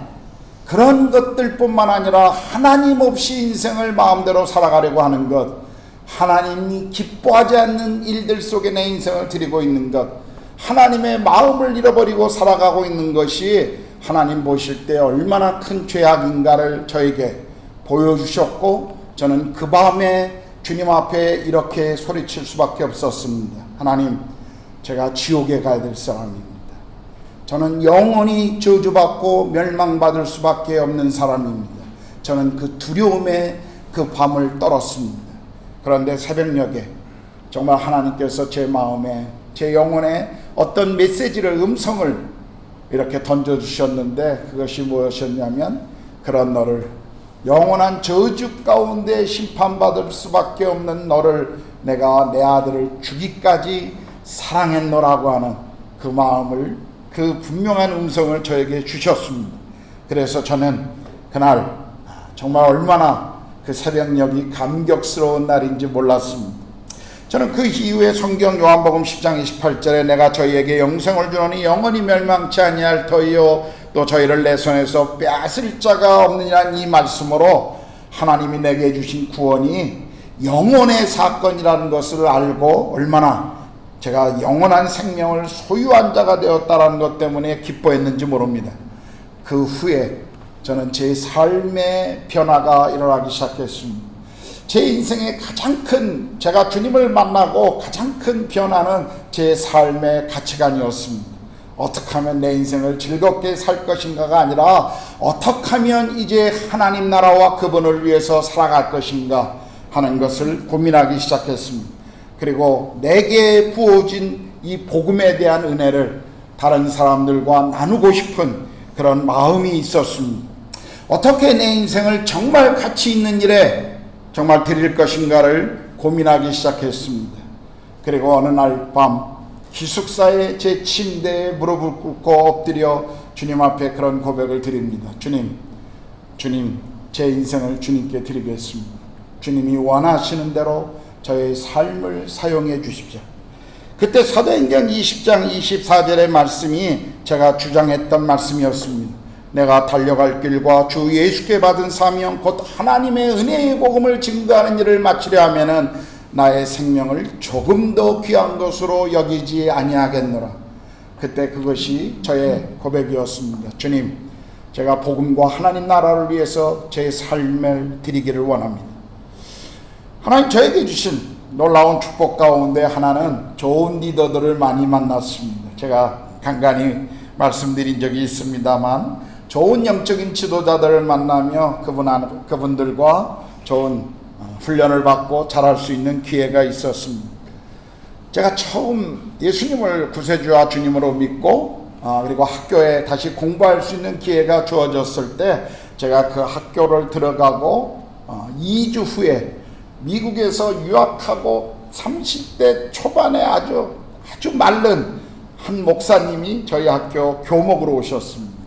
그런 것들뿐만 아니라 하나님 없이 인생을 마음대로 살아가려고 하는 것, 하나님이 기뻐하지 않는 일들 속에 내 인생을 드리고 있는 것, 하나님의 마음을 잃어버리고 살아가고 있는 것이 하나님 보실 때 얼마나 큰 죄악인가를 저에게 보여주셨고, 저는 그 밤에 주님 앞에 이렇게 소리칠 수밖에 없었습니다. 하나님, 제가 지옥에 가야 될 사람입니다. 저는 영원히 저주받고 멸망받을 수밖에 없는 사람입니다. 저는 그 두려움에 그 밤을 떨었습니다. 그런데 새벽녘에 정말 하나님께서 제 마음에, 제 영혼에 어떤 메시지를, 음성을 이렇게 던져주셨는데, 그것이 무엇이었냐면, 그런 너를 영원한 저주 가운데 심판받을 수밖에 없는 너를 내가 내 아들을 주기까지 사랑했노라고 하는 그 마음을, 그 분명한 음성을 저에게 주셨습니다. 그래서 저는 그날 정말 얼마나 그 새벽녘이 감격스러운 날인지 몰랐습니다. 저는 그 이후에 성경 요한복음 10장 28절에 내가 저희에게 영생을 주노니 영원히 멸망치 아니할 터이요 또 저희를 내 손에서 빼앗을 자가 없느니라는 이 말씀으로 하나님이 내게 주신 구원이 영원의 사건이라는 것을 알고 얼마나 제가 영원한 생명을 소유한 자가 되었다는 것 때문에 기뻐했는지 모릅니다. 그 후에 저는 제 삶의 변화가 일어나기 시작했습니다. 제 인생의 가장 큰, 제가 주님을 만나고 가장 큰 변화는 제 삶의 가치관이었습니다. 어떻게 하면 내 인생을 즐겁게 살 것인가가 아니라 어떻게 하면 이제 하나님 나라와 그분을 위해서 살아갈 것인가 하는 것을 고민하기 시작했습니다. 그리고 내게 부어진 이 복음에 대한 은혜를 다른 사람들과 나누고 싶은 그런 마음이 있었습니다. 어떻게 내 인생을 정말 가치 있는 일에 정말 드릴 것인가를 고민하기 시작했습니다. 그리고 어느 날 밤 기숙사의 제 침대에 무릎을 꿇고 엎드려 주님 앞에 그런 고백을 드립니다. 주님, 제 인생을 주님께 드리겠습니다. 주님이 원하시는 대로 저의 삶을 사용해 주십시오. 그때 사도행전 20장 24절의 말씀이 제가 주장했던 말씀이었습니다. 내가 달려갈 길과 주 예수께 받은 사명 곧 하나님의 은혜의 복음을 증거하는 일을 마치려 하면은 나의 생명을 조금 더 귀한 것으로 여기지 아니하겠노라. 그때 그것이 저의 고백이었습니다. 주님, 제가 복음과 하나님 나라를 위해서 제 삶을 드리기를 원합니다. 하나님 저에게 주신 놀라운 축복 가운데 하나는 좋은 리더들을 많이 만났습니다. 제가 간간히 말씀드린 적이 있습니다만 좋은 영적인 지도자들을 만나며 그분들과 좋은 훈련을 받고 자랄 수 있는 기회가 있었습니다. 제가 처음 예수님을 구세주와 주님으로 믿고 그리고 학교에 다시 공부할 수 있는 기회가 주어졌을 때 제가 그 학교를 들어가고 2주 후에 미국에서 유학하고 30대 초반에 아주 마른 한 목사님이 저희 학교 교목으로 오셨습니다.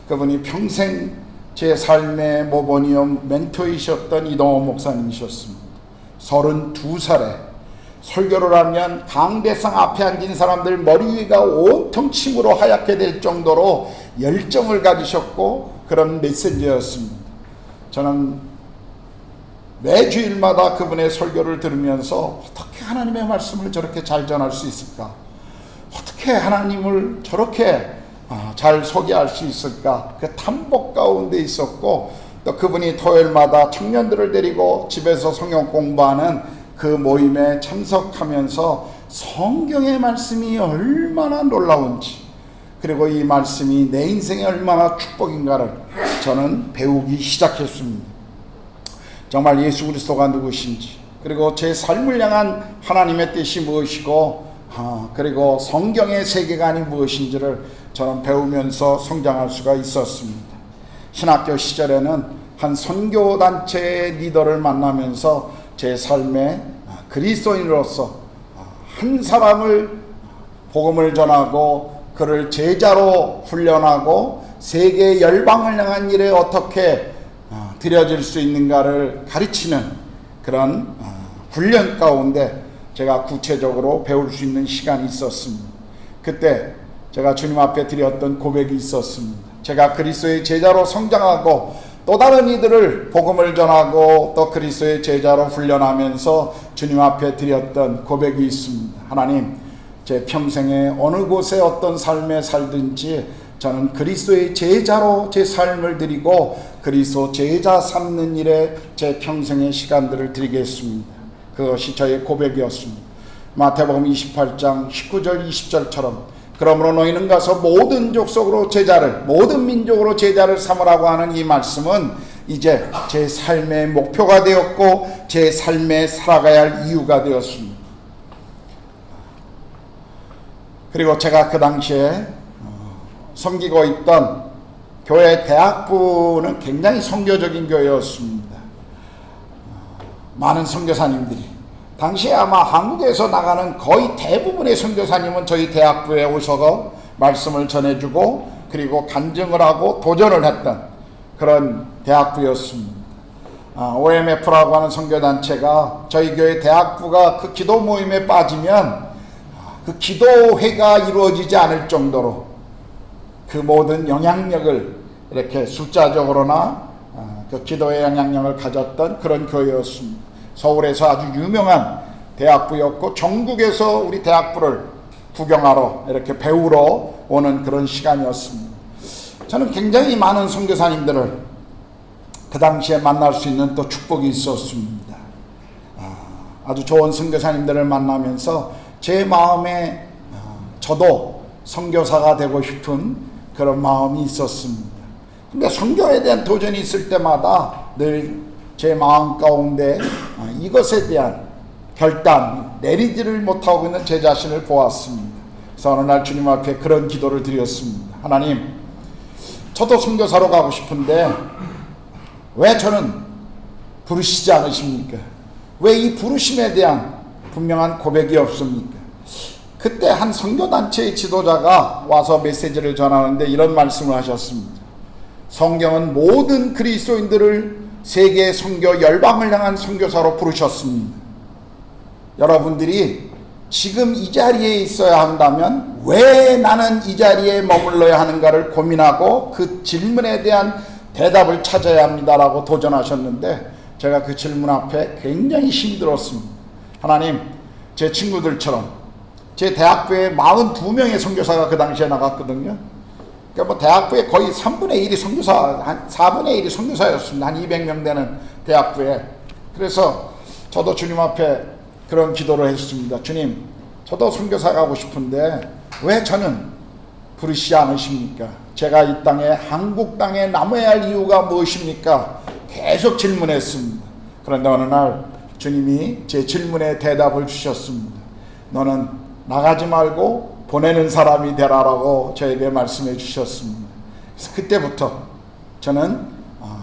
그분이 평생 제 삶의 모범이요 멘토이셨던 이동호 목사님이셨습니다. 32살에 설교를 하면 강대상 앞에 앉은 사람들 머리 위가 온통 침으로 하얗게 될 정도로 열정을 가지셨고 그런 메신저였습니다. 저는 매주일마다 그분의 설교를 들으면서 어떻게 하나님의 말씀을 저렇게 잘 전할 수 있을까? 어떻게 하나님을 저렇게 잘 소개할 수 있을까? 그 탐복 가운데 있었고 또 그분이 토요일마다 청년들을 데리고 집에서 성경 공부하는 그 모임에 참석하면서 성경의 말씀이 얼마나 놀라운지 그리고 이 말씀이 내 인생에 얼마나 축복인가를 저는 배우기 시작했습니다. 정말 예수 그리스도가 누구신지 그리고 제 삶을 향한 하나님의 뜻이 무엇이고 그리고 성경의 세계관이 무엇인지를 저는 배우면서 성장할 수가 있었습니다. 신학교 시절에는 한 선교단체의 리더를 만나면서 제 삶에 그리스도인으로서 한 사람을 복음을 전하고 그를 제자로 훈련하고 세계 열방을 향한 일에 어떻게 들여질 수 있는가를 가르치는 그런 훈련 가운데 제가 구체적으로 배울 수 있는 시간이 있었습니다. 그때 제가 주님 앞에 드렸던 고백이 있었습니다. 제가 그리스도의 제자로 성장하고 또 다른 이들을 복음을 전하고 또 그리스도의 제자로 훈련하면서 주님 앞에 드렸던 고백이 있습니다. 하나님, 제 평생에 어느 곳에 어떤 삶에 살든지 저는 그리스도의 제자로 제 삶을 드리고 그리스도 제자 삼는 일에 제 평생의 시간들을 드리겠습니다. 그것이 저의 고백이었습니다. 마태복음 28장 19절 20절처럼 그러므로 너희는 가서 모든 족속으로 제자를 모든 민족으로 제자를 삼으라고 하는 이 말씀은 이제 제 삶의 목표가 되었고 제 삶에 살아가야 할 이유가 되었습니다. 그리고 제가 그 당시에 섬기고 있던 교회 대학부는 굉장히 선교적인 교회였습니다. 많은 선교사님들이 당시에 아마 한국에서 나가는 거의 대부분의 선교사님은 저희 대학부에 오셔서 말씀을 전해주고 그리고 간증을 하고 도전을 했던 그런 대학부였습니다. OMF라고 하는 선교단체가 저희 교회 대학부가 그 기도 모임에 빠지면 그 기도회가 이루어지지 않을 정도로 그 모든 영향력을 이렇게 숫자적으로나 그 기도의 영향력을 가졌던 그런 교회였습니다. 서울에서 아주 유명한 대학부였고 전국에서 우리 대학부를 구경하러 이렇게 배우러 오는 그런 시간이었습니다. 저는 굉장히 많은 선교사님들을 그 당시에 만날 수 있는 또 축복이 있었습니다. 아주 좋은 선교사님들을 만나면서 제 마음에 저도 선교사가 되고 싶은 그런 마음이 있었습니다. 근데 선교에 대한 도전이 있을 때마다 늘 제 마음 가운데 이것에 대한 결단 내리지를 못하고 있는 제 자신을 보았습니다. 그래서 어느 날 주님 앞에 그런 기도를 드렸습니다. 하나님, 저도 선교사로 가고 싶은데 왜 저는 부르시지 않으십니까? 왜 이 부르심에 대한 분명한 고백이 없습니까? 그때 한 선교단체의 지도자가 와서 메시지를 전하는데 이런 말씀을 하셨습니다. 성경은 모든 그리스도인들을 세계 선교 열방을 향한 선교사로 부르셨습니다. 여러분들이 지금 이 자리에 있어야 한다면 왜 나는 이 자리에 머물러야 하는가를 고민하고 그 질문에 대한 대답을 찾아야 합니다라고 도전하셨는데 제가 그 질문 앞에 굉장히 힘이 들었습니다. 하나님, 제 친구들처럼 제 대학부에 42명의 선교사가 그 당시에 나갔거든요. 그러니까 뭐 대학부에 거의 3분의 1이 선교사, 한 4분의 1이 선교사였습니다. 한 200명 되는 대학부에. 그래서 저도 주님 앞에 그런 기도를 했습니다. 주님, 저도 선교사 가고 싶은데 왜 저는 부르시지 않으십니까? 제가 이 땅에 한국 땅에 남아야 할 이유가 무엇입니까? 계속 질문했습니다. 그런데 어느 날 주님이 제 질문에 대답을 주셨습니다. 너는 나가지 말고 보내는 사람이 되라라고 저에게 말씀해 주셨습니다. 그래서 그때부터 저는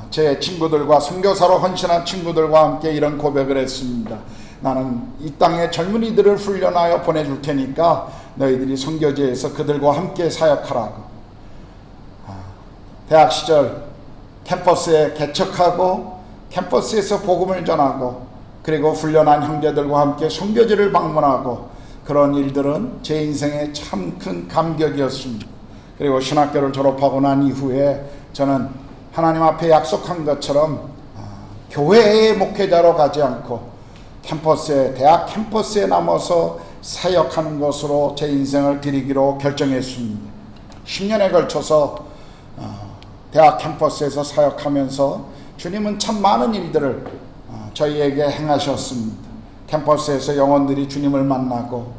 제 친구들과 선교사로 헌신한 친구들과 함께 이런 고백을 했습니다. 나는 이 땅에 젊은이들을 훈련하여 보내줄 테니까 너희들이 선교지에서 그들과 함께 사역하라고. 대학 시절 캠퍼스에 개척하고 캠퍼스에서 복음을 전하고 그리고 훈련한 형제들과 함께 선교지를 방문하고 그런 일들은 제 인생에 참 큰 감격이었습니다. 그리고 신학교를 졸업하고 난 이후에 저는 하나님 앞에 약속한 것처럼 교회의 목회자로 가지 않고 캠퍼스에, 대학 캠퍼스에 남아서 사역하는 것으로 제 인생을 드리기로 결정했습니다. 10년에 걸쳐서 대학 캠퍼스에서 사역하면서 주님은 참 많은 일들을 저희에게 행하셨습니다. 캠퍼스에서 영혼들이 주님을 만나고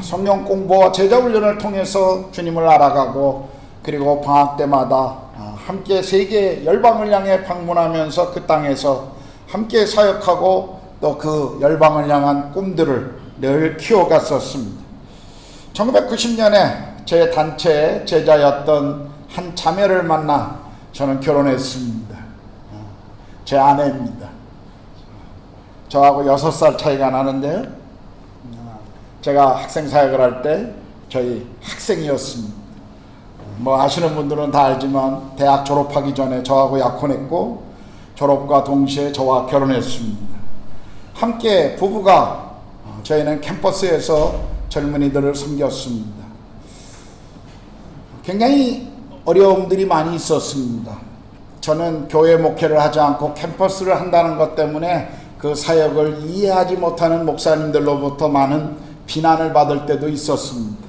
성경 공부와 제자 훈련을 통해서 주님을 알아가고 그리고 방학 때마다 함께 세계 열방을 향해 방문하면서 그 땅에서 함께 사역하고 또 그 열방을 향한 꿈들을 늘 키워갔었습니다. 1990년에 제 단체의 제자였던 한 자매를 만나 저는 결혼했습니다. 제 아내입니다. 저하고 6살 차이가 나는데요. 제가 학생 사역을 할 때 저희 학생이었습니다. 뭐 아시는 분들은 다 알지만 대학 졸업하기 전에 저하고 약혼했고 졸업과 동시에 저와 결혼했습니다. 함께 부부가 저희는 캠퍼스에서 젊은이들을 섬겼습니다. 굉장히 어려움들이 많이 있었습니다. 저는 교회 목회를 하지 않고 캠퍼스를 한다는 것 때문에 그 사역을 이해하지 못하는 목사님들로부터 많은 비난을 받을 때도 있었습니다.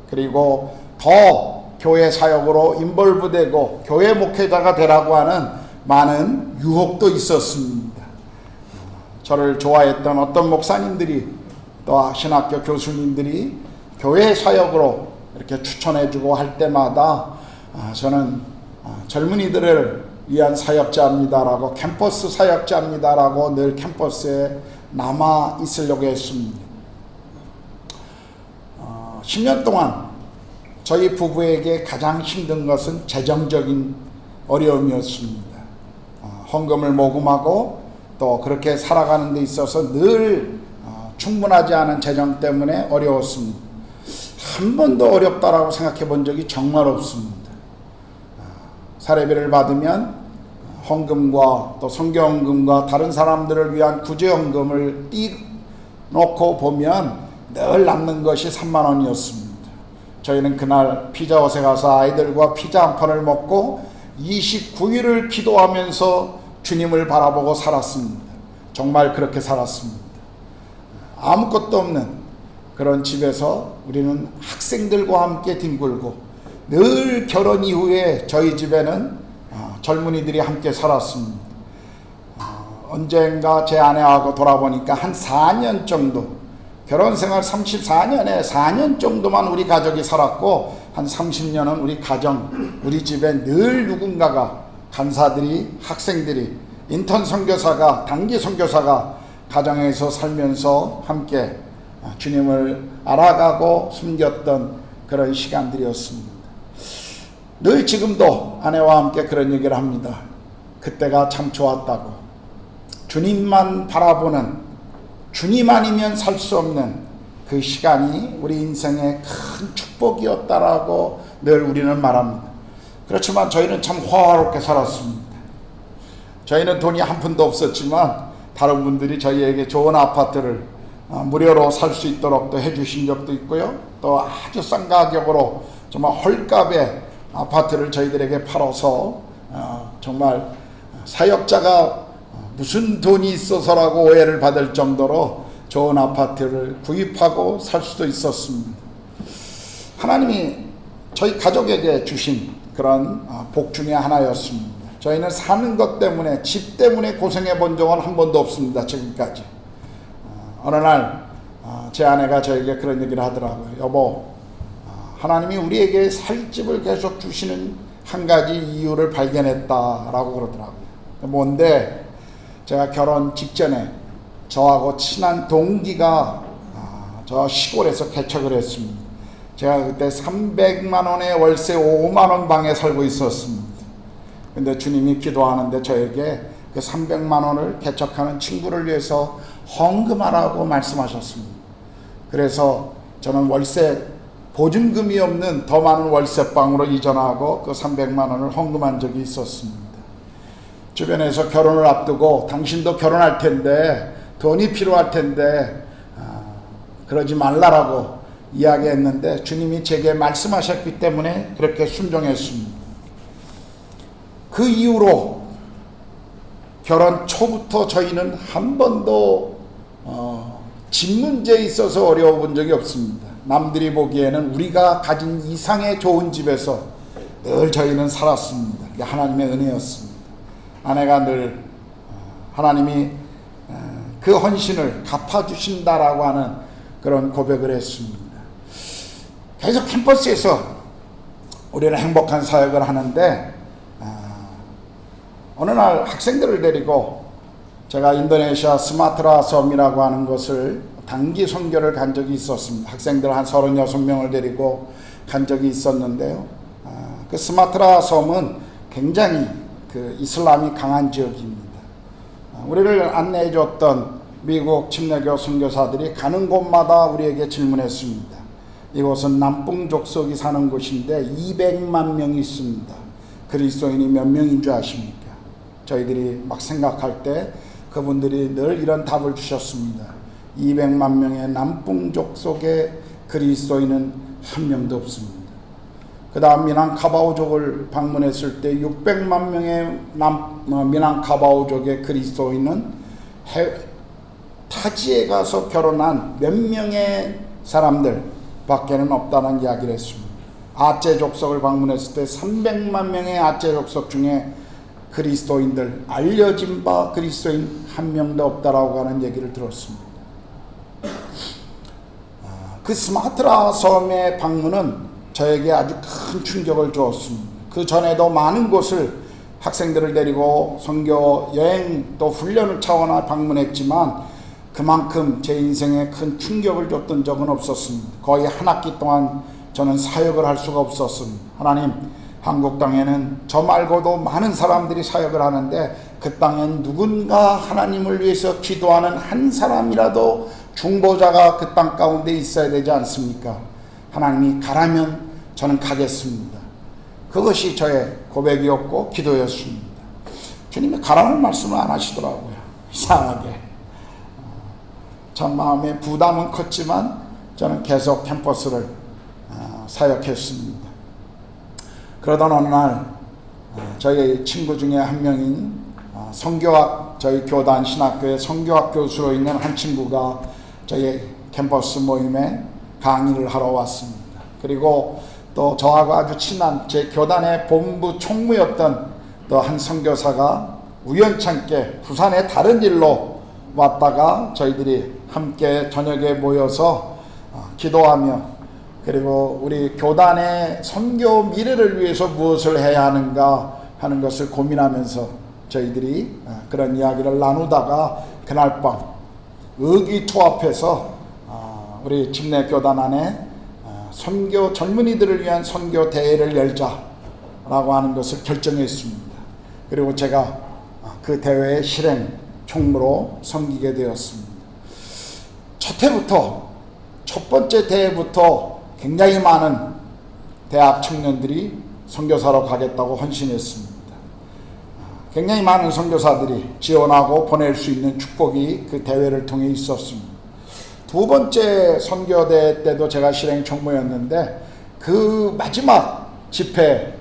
그리고 더 교회 사역으로 인볼브되고 교회 목회자가 되라고 하는 많은 유혹도 있었습니다. 저를 좋아했던 어떤 목사님들이 또 신학교 교수님들이 교회 사역으로 이렇게 추천해주고 할 때마다 저는 젊은이들을 위한 사역자입니다라고, 캠퍼스 사역자입니다라고 늘 캠퍼스에 남아 있으려고 했습니다. 10년 동안 저희 부부에게 가장 힘든 것은 재정적인 어려움이었습니다. 헌금을 모금하고 또 그렇게 살아가는 데 있어서 늘 충분하지 않은 재정 때문에 어려웠습니다. 한 번도 어렵다라고 생각해 본 적이 정말 없습니다. 사례비를 받으면 헌금과 또 성경헌금과 다른 사람들을 위한 구제헌금을 띄놓고 보면 늘 남는 것이 3만 원이었습니다. 저희는 그날 피자헛에 가서 아이들과 피자 한 판을 먹고 29일을 기도하면서 주님을 바라보고 살았습니다. 정말 그렇게 살았습니다. 아무것도 없는 그런 집에서 우리는 학생들과 함께 뒹굴고 늘 결혼 이후에 저희 집에는 젊은이들이 함께 살았습니다. 언젠가 제 아내하고 돌아보니까 한 4년 정도, 결혼생활 34년에 4년 정도만 우리 가족이 살았고 한 30년은 우리 가정, 우리 집에 늘 누군가가, 간사들이, 학생들이, 인턴 선교사가, 단기 선교사가 가정에서 살면서 함께 주님을 알아가고 숨겼던 그런 시간들이었습니다. 늘 지금도 아내와 함께 그런 얘기를 합니다. 그때가 참 좋았다고. 주님만 바라보는, 주님 아니면 살 수 없는 그 시간이 우리 인생의 큰 축복이었다라고 늘 우리는 말합니다. 그렇지만 저희는 참 화화롭게 살았습니다. 저희는 돈이 한 푼도 없었지만 다른 분들이 저희에게 좋은 아파트를 무료로 살 수 있도록 또 해주신 적도 있고요. 또 아주 싼 가격으로 정말 헐값에 아파트를 저희들에게 팔아서 정말 사역자가 무슨 돈이 있어서라고 오해를 받을 정도로 좋은 아파트를 구입하고 살 수도 있었습니다. 하나님이 저희 가족에게 주신 그런 복 중에 하나였습니다. 저희는 사는 것 때문에, 집 때문에 고생해 본 적은 한 번도 없습니다. 지금까지. 어느 날 제 아내가 저에게 그런 얘기를 하더라고요. 여보, 하나님이 우리에게 살 집을 계속 주시는 한 가지 이유를 발견했다라고 그러더라고요. 뭔데? 제가 결혼 직전에 저하고 친한 동기가 저 시골에서 개척을 했습니다. 제가 그때 300만 원의 월세 5만 원 방에 살고 있었습니다. 근데 주님이 기도하는데 저에게 그 300만 원을 개척하는 친구를 위해서 헌금하라고 말씀하셨습니다. 그래서 저는 월세 보증금이 없는 더 많은 월세방으로 이전하고 그 300만 원을 헌금한 적이 있었습니다. 주변에서 결혼을 앞두고 당신도 결혼할 텐데 돈이 필요할 텐데 그러지 말라라고 이야기했는데 주님이 제게 말씀하셨기 때문에 그렇게 순종했습니다. 그 이후로 결혼 초부터 저희는 한 번도 집 문제에 있어서 어려워 본 적이 없습니다. 남들이 보기에는 우리가 가진 이상의 좋은 집에서 늘 저희는 살았습니다. 이게 하나님의 은혜였습니다. 아내가 늘 하나님이 그 헌신을 갚아주신다라고 하는 그런 고백을 했습니다. 계속 캠퍼스에서 우리는 행복한 사역을 하는데 어느 날 학생들을 데리고 제가 인도네시아 스마트라 섬이라고 하는 곳을 단기 선교를 간 적이 있었습니다. 학생들 한 36명을 데리고 간 적이 있었는데요. 그 스마트라 섬은 굉장히 그 이슬람이 강한 지역입니다. 우리를 안내해 줬던 미국 침례교 선교사들이 가는 곳마다 우리에게 질문했습니다. 이곳은 남풍 족속이 사는 곳인데 200만 명이 있습니다. 그리스도인이 몇 명인 줄 아십니까? 저희들이 막 생각할 때 그분들이 늘 이런 답을 주셨습니다. 200만 명의 남풍 족속의 그리스도인은 한 명도 없습니다. 그 다음 미난카바오족을 방문했을 때 600만 명의 미난카바오족의 그리스도인은 타지에 가서 결혼한 몇 명의 사람들 밖에는 없다는 이야기를 했습니다. 아체 족속을 방문했을 때 300만 명의 아체 족속 중에 그리스도인들, 알려진 바 그리스도인 한 명도 없다라고 하는 얘기를 들었습니다. 그 스마트라 섬의 방문은 저에게 아주 큰 충격을 주었습니다. 그 전에도 많은 곳을 학생들을 데리고 선교 여행 또 훈련을 차원으로 방문했지만 그만큼 제 인생에 큰 충격을 줬던 적은 없었습니다. 거의 한 학기 동안 저는 사역을 할 수가 없었습니다. 하나님, 한국 땅에는 저 말고도 많은 사람들이 사역을 하는데 그 땅엔 누군가 하나님을 위해서 기도하는 한 사람이라도 중보자가 그 땅 가운데 있어야 되지 않습니까? 하나님이 가라면 저는 가겠습니다. 그것이 저의 고백이었고 기도였습니다. 주님이 가라는 말씀을 안 하시더라고요. 이상하게. 전 마음의 부담은 컸지만 저는 계속 캠퍼스를 사역했습니다. 그러던 어느 날 저희 친구 중에 한 명인 선교학, 저희 교단 신학교의 선교학 교수로 있는 한 친구가 저희 캠퍼스 모임에 강의를 하러 왔습니다. 그리고 또 저하고 아주 친한 제 교단의 본부 총무였던 또 한 선교사가 우연찮게 부산에 다른 일로 왔다가 저희들이 함께 저녁에 모여서 기도하며 그리고 우리 교단의 선교 미래를 위해서 무엇을 해야 하는가 하는 것을 고민하면서 저희들이 그런 이야기를 나누다가 그날 밤 의기투합해서 우리 침례교단 안에 선교 젊은이들을 위한 선교 대회를 열자라고 하는 것을 결정했습니다. 그리고 제가 그 대회의 실행 총무로 섬기게 되었습니다. 첫 번째 대회부터 굉장히 많은 대학 청년들이 선교사로 가겠다고 헌신했습니다. 굉장히 많은 선교사들이 지원하고 보낼 수 있는 축복이 그 대회를 통해 있었습니다. 두 번째 선교대회 때도 제가 실행 총무였는데 그 마지막 집회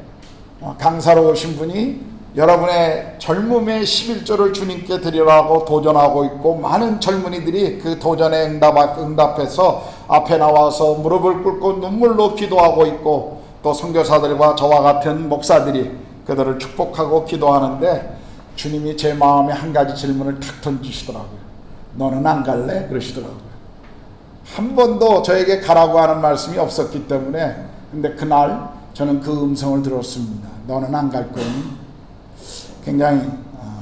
강사로 오신 분이 여러분의 젊음의 11조를 주님께 드리라고 도전하고 있고 많은 젊은이들이 그 도전에 응답해서 앞에 나와서 무릎을 꿇고 눈물로 기도하고 있고 또 선교사들과 저와 같은 목사들이 그들을 축복하고 기도하는데 주님이 제 마음에 한 가지 질문을 탁 던지시더라고요. 너는 안 갈래? 그러시더라고요. 한 번도 저에게 가라고 하는 말씀이 없었기 때문에 근데 그날 저는 그 음성을 들었습니다. 너는 안 갈 거니? 굉장히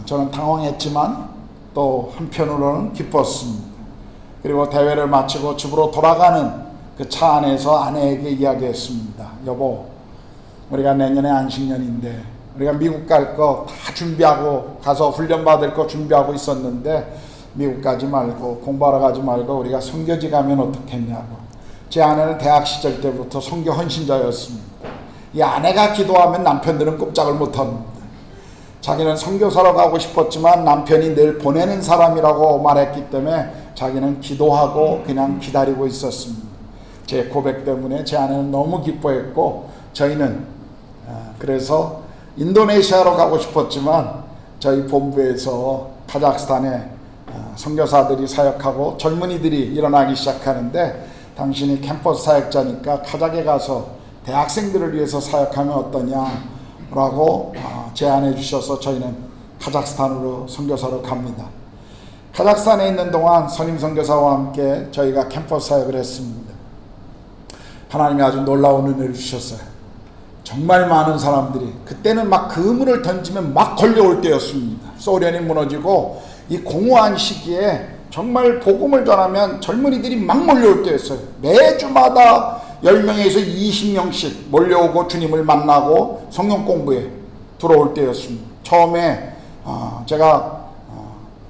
저는 당황했지만 또 한편으로는 기뻤습니다. 그리고 대회를 마치고 집으로 돌아가는 그 차 안에서 아내에게 이야기했습니다. 여보, 우리가 내년에 안식년인데 우리가 미국 갈 거 다 준비하고 가서 훈련 받을 거 준비하고 있었는데 미국 가지 말고 공부하러 가지 말고 우리가 선교지 가면 어떻겠냐고. 제 아내는 대학 시절 때부터 선교 헌신자였습니다. 이 아내가 기도하면 남편들은 꼼짝을 못합니다. 자기는 선교사로 가고 싶었지만 남편이 늘 보내는 사람이라고 말했기 때문에 자기는 기도하고 그냥 기다리고 있었습니다. 제 고백 때문에 제 아내는 너무 기뻐했고 저희는 그래서 인도네시아로 가고 싶었지만 저희 본부에서 카자흐스탄에 선교사들이 사역하고 젊은이들이 일어나기 시작하는데 당신이 캠퍼스 사역자니까 카자흐에 가서 대학생들을 위해서 사역하면 어떠냐라고 제안해 주셔서 저희는 카자흐스탄으로 선교사로 갑니다. 카자흐스탄에 있는 동안 선임 선교사와 함께 저희가 캠퍼스 사역을 했습니다. 하나님이 아주 놀라운 은혜를 주셨어요. 정말 많은 사람들이 그때는 막 그물을 던지면 막 걸려올 때였습니다. 소련이 무너지고 이 공허한 시기에 정말 복음을 전하면 젊은이들이 막 몰려올 때였어요. 매주마다 10명에서 20명씩 몰려오고 주님을 만나고 성경 공부에 들어올 때였습니다. 처음에 제가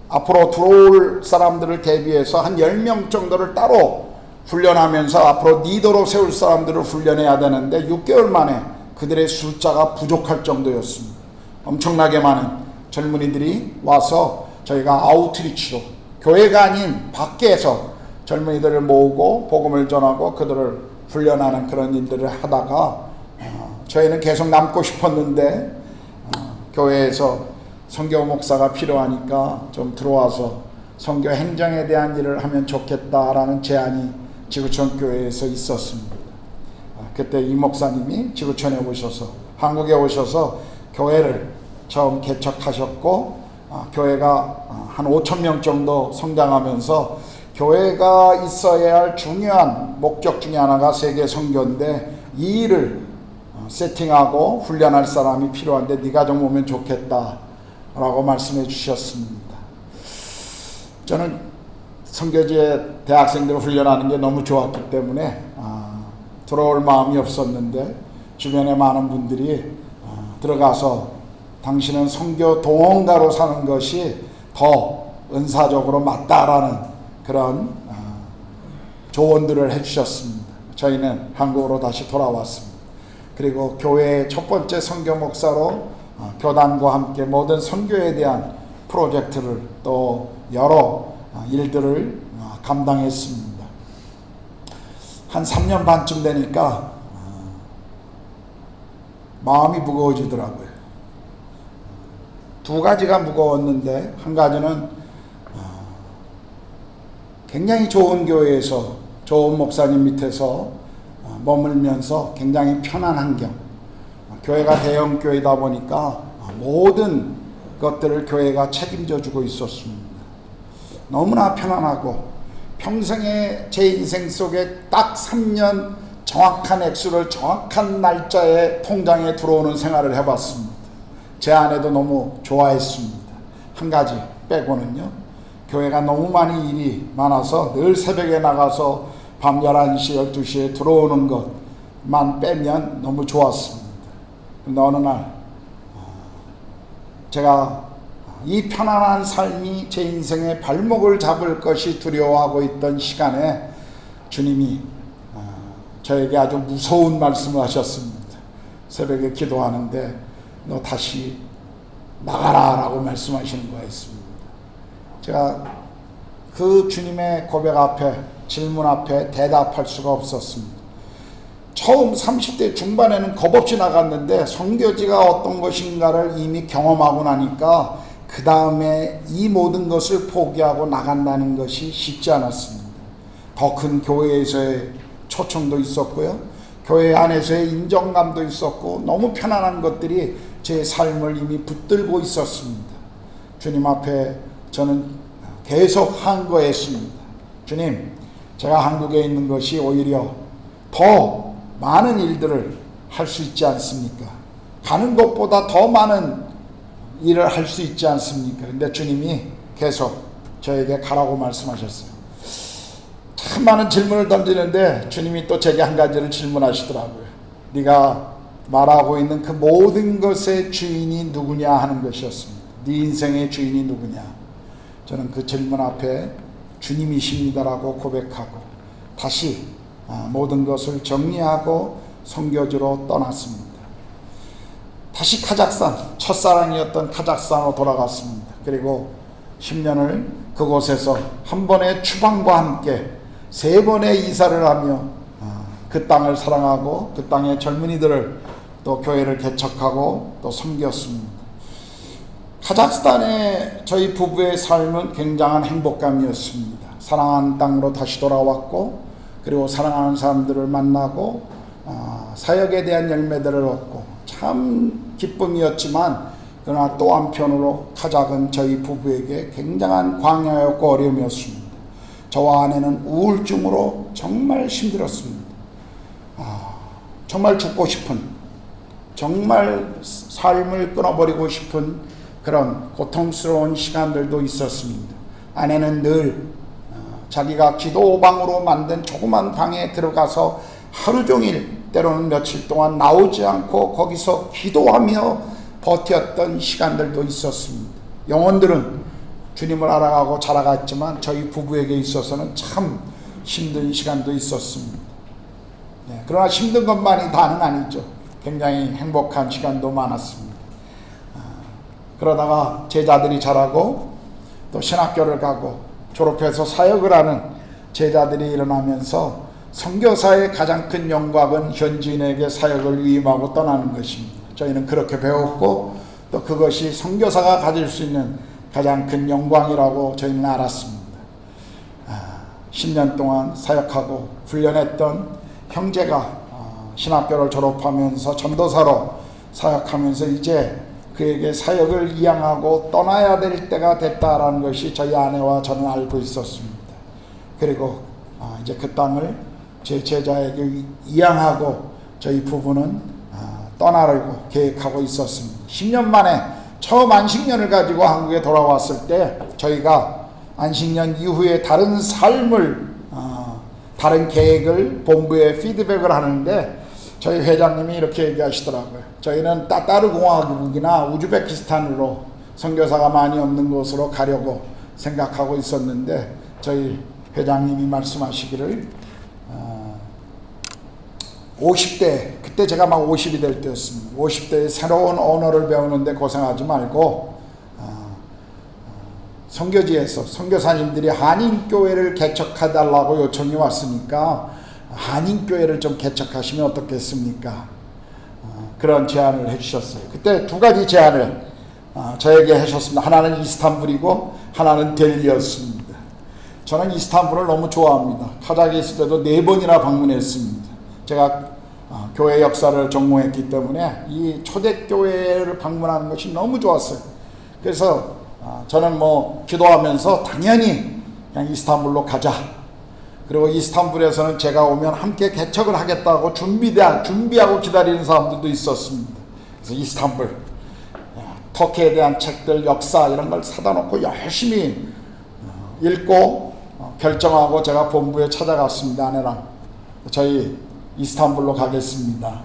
앞으로 들어올 사람들을 대비해서 한 10명 정도를 따로 훈련하면서 앞으로 리더로 세울 사람들을 훈련해야 되는데 6개월 만에 그들의 숫자가 부족할 정도였습니다. 엄청나게 많은 젊은이들이 와서 저희가 아우트리치로 교회가 아닌 밖에서 젊은이들을 모으고 복음을 전하고 그들을 훈련하는 그런 일들을 하다가 저희는 계속 남고 싶었는데 교회에서 선교 목사가 필요하니까 좀 들어와서 선교 행정에 대한 일을 하면 좋겠다라는 제안이 지구촌 교회에서 있었습니다. 그때 이 목사님이 지구촌에 오셔서 한국에 오셔서 교회를 처음 개척하셨고 교회가 한 5,000명 정도 성장하면서 교회가 있어야 할 중요한 목적 중에 하나가 세계 선교인데 이 일을 세팅하고 훈련할 사람이 필요한데 네가 좀 오면 좋겠다 라고 말씀해 주셨습니다. 저는 선교지에 대학생들을 훈련하는 게 너무 좋았기 때문에 들어올 마음이 없었는데 주변에 많은 분들이 들어가서 당신은 선교 동원가로 사는 것이 더 은사적으로 맞다라는 그런 조언들을 해주셨습니다. 저희는 한국으로 다시 돌아왔습니다. 그리고 교회의 첫 번째 선교 목사로 교단과 함께 모든 선교에 대한 프로젝트를 또 여러 일들을 감당했습니다. 한 3년 반쯤 되니까 마음이 무거워지더라고요. 두 가지가 무거웠는데 한 가지는 굉장히 좋은 교회에서 좋은 목사님 밑에서 머물면서 굉장히 편한 환경, 교회가 대형 교회다 보니까 모든 것들을 교회가 책임져 주고 있었습니다. 너무나 편안하고 평생에 제 인생 속에 딱 3년 정확한 액수를 정확한 날짜에 통장에 들어오는 생활을 해봤습니다. 제 아내도 너무 좋아했습니다. 한 가지 빼고는요, 교회가 너무 많이 일이 많아서 늘 새벽에 나가서 밤 11시, 12시에 들어오는 것만 빼면 너무 좋았습니다. 근데 어느 날 제가 이 편안한 삶이 제 인생의 발목을 잡을 것이 두려워하고 있던 시간에 주님이 저에게 아주 무서운 말씀을 하셨습니다. 새벽에 기도하는데 너 다시 나가라 라고 말씀하시는 거였습니다. 제가 그 주님의 고백 앞에, 질문 앞에 대답할 수가 없었습니다. 처음 30대 중반에는 겁없이 나갔는데 선교지가 어떤 것인가를 이미 경험하고 나니까 그 다음에 이 모든 것을 포기하고 나간다는 것이 쉽지 않았습니다. 더 큰 교회에서의 초청도 있었고요, 교회 안에서의 인정감도 있었고 너무 편안한 것들이 제 삶을 이미 붙들고 있었습니다. 주님 앞에 저는 계속 항거했습니다. 주님, 제가 한국에 있는 것이 오히려 더 많은 일들을 할 수 있지 않습니까? 가는 것보다 더 많은 일을 할 수 있지 않습니까? 근데 주님이 계속 저에게 가라고 말씀하셨어요. 참 많은 질문을 던지는데 주님이 또 제게 한 가지를 질문하시더라고요. 네가 말하고 있는 그 모든 것의 주인이 누구냐 하는 것이었습니다. 네 인생의 주인이 누구냐? 저는 그 질문 앞에 주님이십니다라고 고백하고 다시 모든 것을 정리하고 선교지로 떠났습니다. 다시 카자흐스탄, 첫사랑이었던 카자흐스탄으로 돌아갔습니다. 그리고 10년을 그곳에서 한 번의 추방과 함께 3번의 이사를 하며 그 땅을 사랑하고 그 땅의 젊은이들을 또 교회를 개척하고 또 섬겼습니다. 카자흐스탄의 저희 부부의 삶은 굉장한 행복감이었습니다. 사랑하는 땅으로 다시 돌아왔고 그리고 사랑하는 사람들을 만나고 사역에 대한 열매들을 얻고 참 기쁨이었지만 그러나 또 한편으로 카자흐는 저희 부부에게 굉장한 광야였고 어려움이었습니다. 저와 아내는 우울증으로 정말 힘들었습니다. 정말 죽고 싶은, 정말 삶을 끊어버리고 싶은 그런 고통스러운 시간들도 있었습니다. 아내는 늘 자기가 기도방으로 만든 조그만 방에 들어가서 하루 종일 때로는 며칠 동안 나오지 않고 거기서 기도하며 버텼던 시간들도 있었습니다. 영혼들은 주님을 알아가고 자라갔지만 저희 부부에게 있어서는 참 힘든 시간도 있었습니다. 그러나 힘든 것만이 다는 아니죠. 굉장히 행복한 시간도 많았습니다. 그러다가 제자들이 자라고 또 신학교를 가고 졸업해서 사역을 하는 제자들이 일어나면서 선교사의 가장 큰 영광은 현지인에게 사역을 위임하고 떠나는 것입니다. 저희는 그렇게 배웠고 또 그것이 선교사가 가질 수 있는 가장 큰 영광이라고 저희는 알았습니다. 10년 동안 사역하고 훈련했던 형제가 신학교를 졸업하면서 전도사로 사역하면서 이제 그에게 사역을 이양하고 떠나야 될 때가 됐다라는 것이 저희 아내와 저는 알고 있었습니다. 그리고 이제 그 땅을 제 제자에게 이양하고 저희 부부는 떠나려고 계획하고 있었습니다. 10년 만에 처음 안식년을 가지고 한국에 돌아왔을 때 저희가 안식년 이후에 다른 삶을 다른 계획을 본부에 피드백을 하는데 저희 회장님이 이렇게 얘기하시더라고요. 저희는 따따르 공화국이나 우즈베키스탄으로 선교사가 많이 없는 곳으로 가려고 생각하고 있었는데 저희 회장님이 말씀하시기를 50대 그때 제가 막 50이 될 때였습니다. 50대에 새로운 언어를 배우는데 고생하지 말고 선교지에서 선교사님들이 한인교회를 개척해달라고 요청이 왔으니까 한인교회를 좀 개척하시면 어떻겠습니까? 그런 제안을 해주셨어요. 그때 두 가지 제안을 저에게 하셨습니다. 하나는 이스탄불이고 하나는 델리였습니다. 저는 이스탄불을 너무 좋아합니다. 카자흐에 있을 때도 4번이나 방문했습니다. 제가 교회 역사를 전공했기 때문에 이 초대교회를 방문하는 것이 너무 좋았어요. 그래서 저는 기도하면서 당연히 그냥 이스탄불로 가자. 그리고 이스탄불에서는 제가 오면 함께 개척을 하겠다고 준비하고 기다리는 사람들도 있었습니다. 그래서 이스탄불, 터키에 대한 책들, 역사 이런 걸 사다 놓고 열심히 읽고 결정하고 제가 본부에 찾아갔습니다. 아내랑. 저희 이스탄불로 가겠습니다.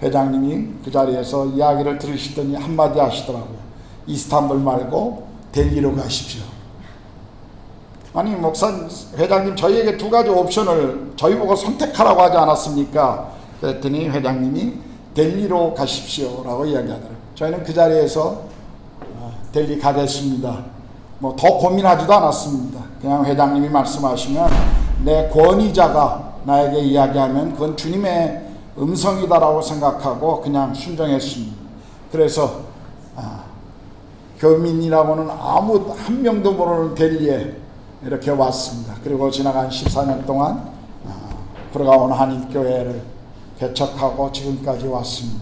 회장님이 그 자리에서 이야기를 들으시더니 한마디 하시더라고요. 이스탄불 말고 델리로 가십시오. 아니 회장님 저희에게 두 가지 옵션을 저희 보고 선택하라고 하지 않았습니까? 그랬더니 회장님이 델리로 가십시오 라고 이야기하더라고요. 저희는 그 자리에서 델리 가겠습니다. 더 고민하지도 않았습니다. 그냥 회장님이 말씀하시면 내 권위자가 나에게 이야기하면 그건 주님의 음성이다라고 생각하고 그냥 순종했습니다. 그래서 교민이라고는 아무 한 명도 모르는 델리에 이렇게 왔습니다. 그리고 지나간 14년 동안 브르가온 한인교회를 개척하고 지금까지 왔습니다.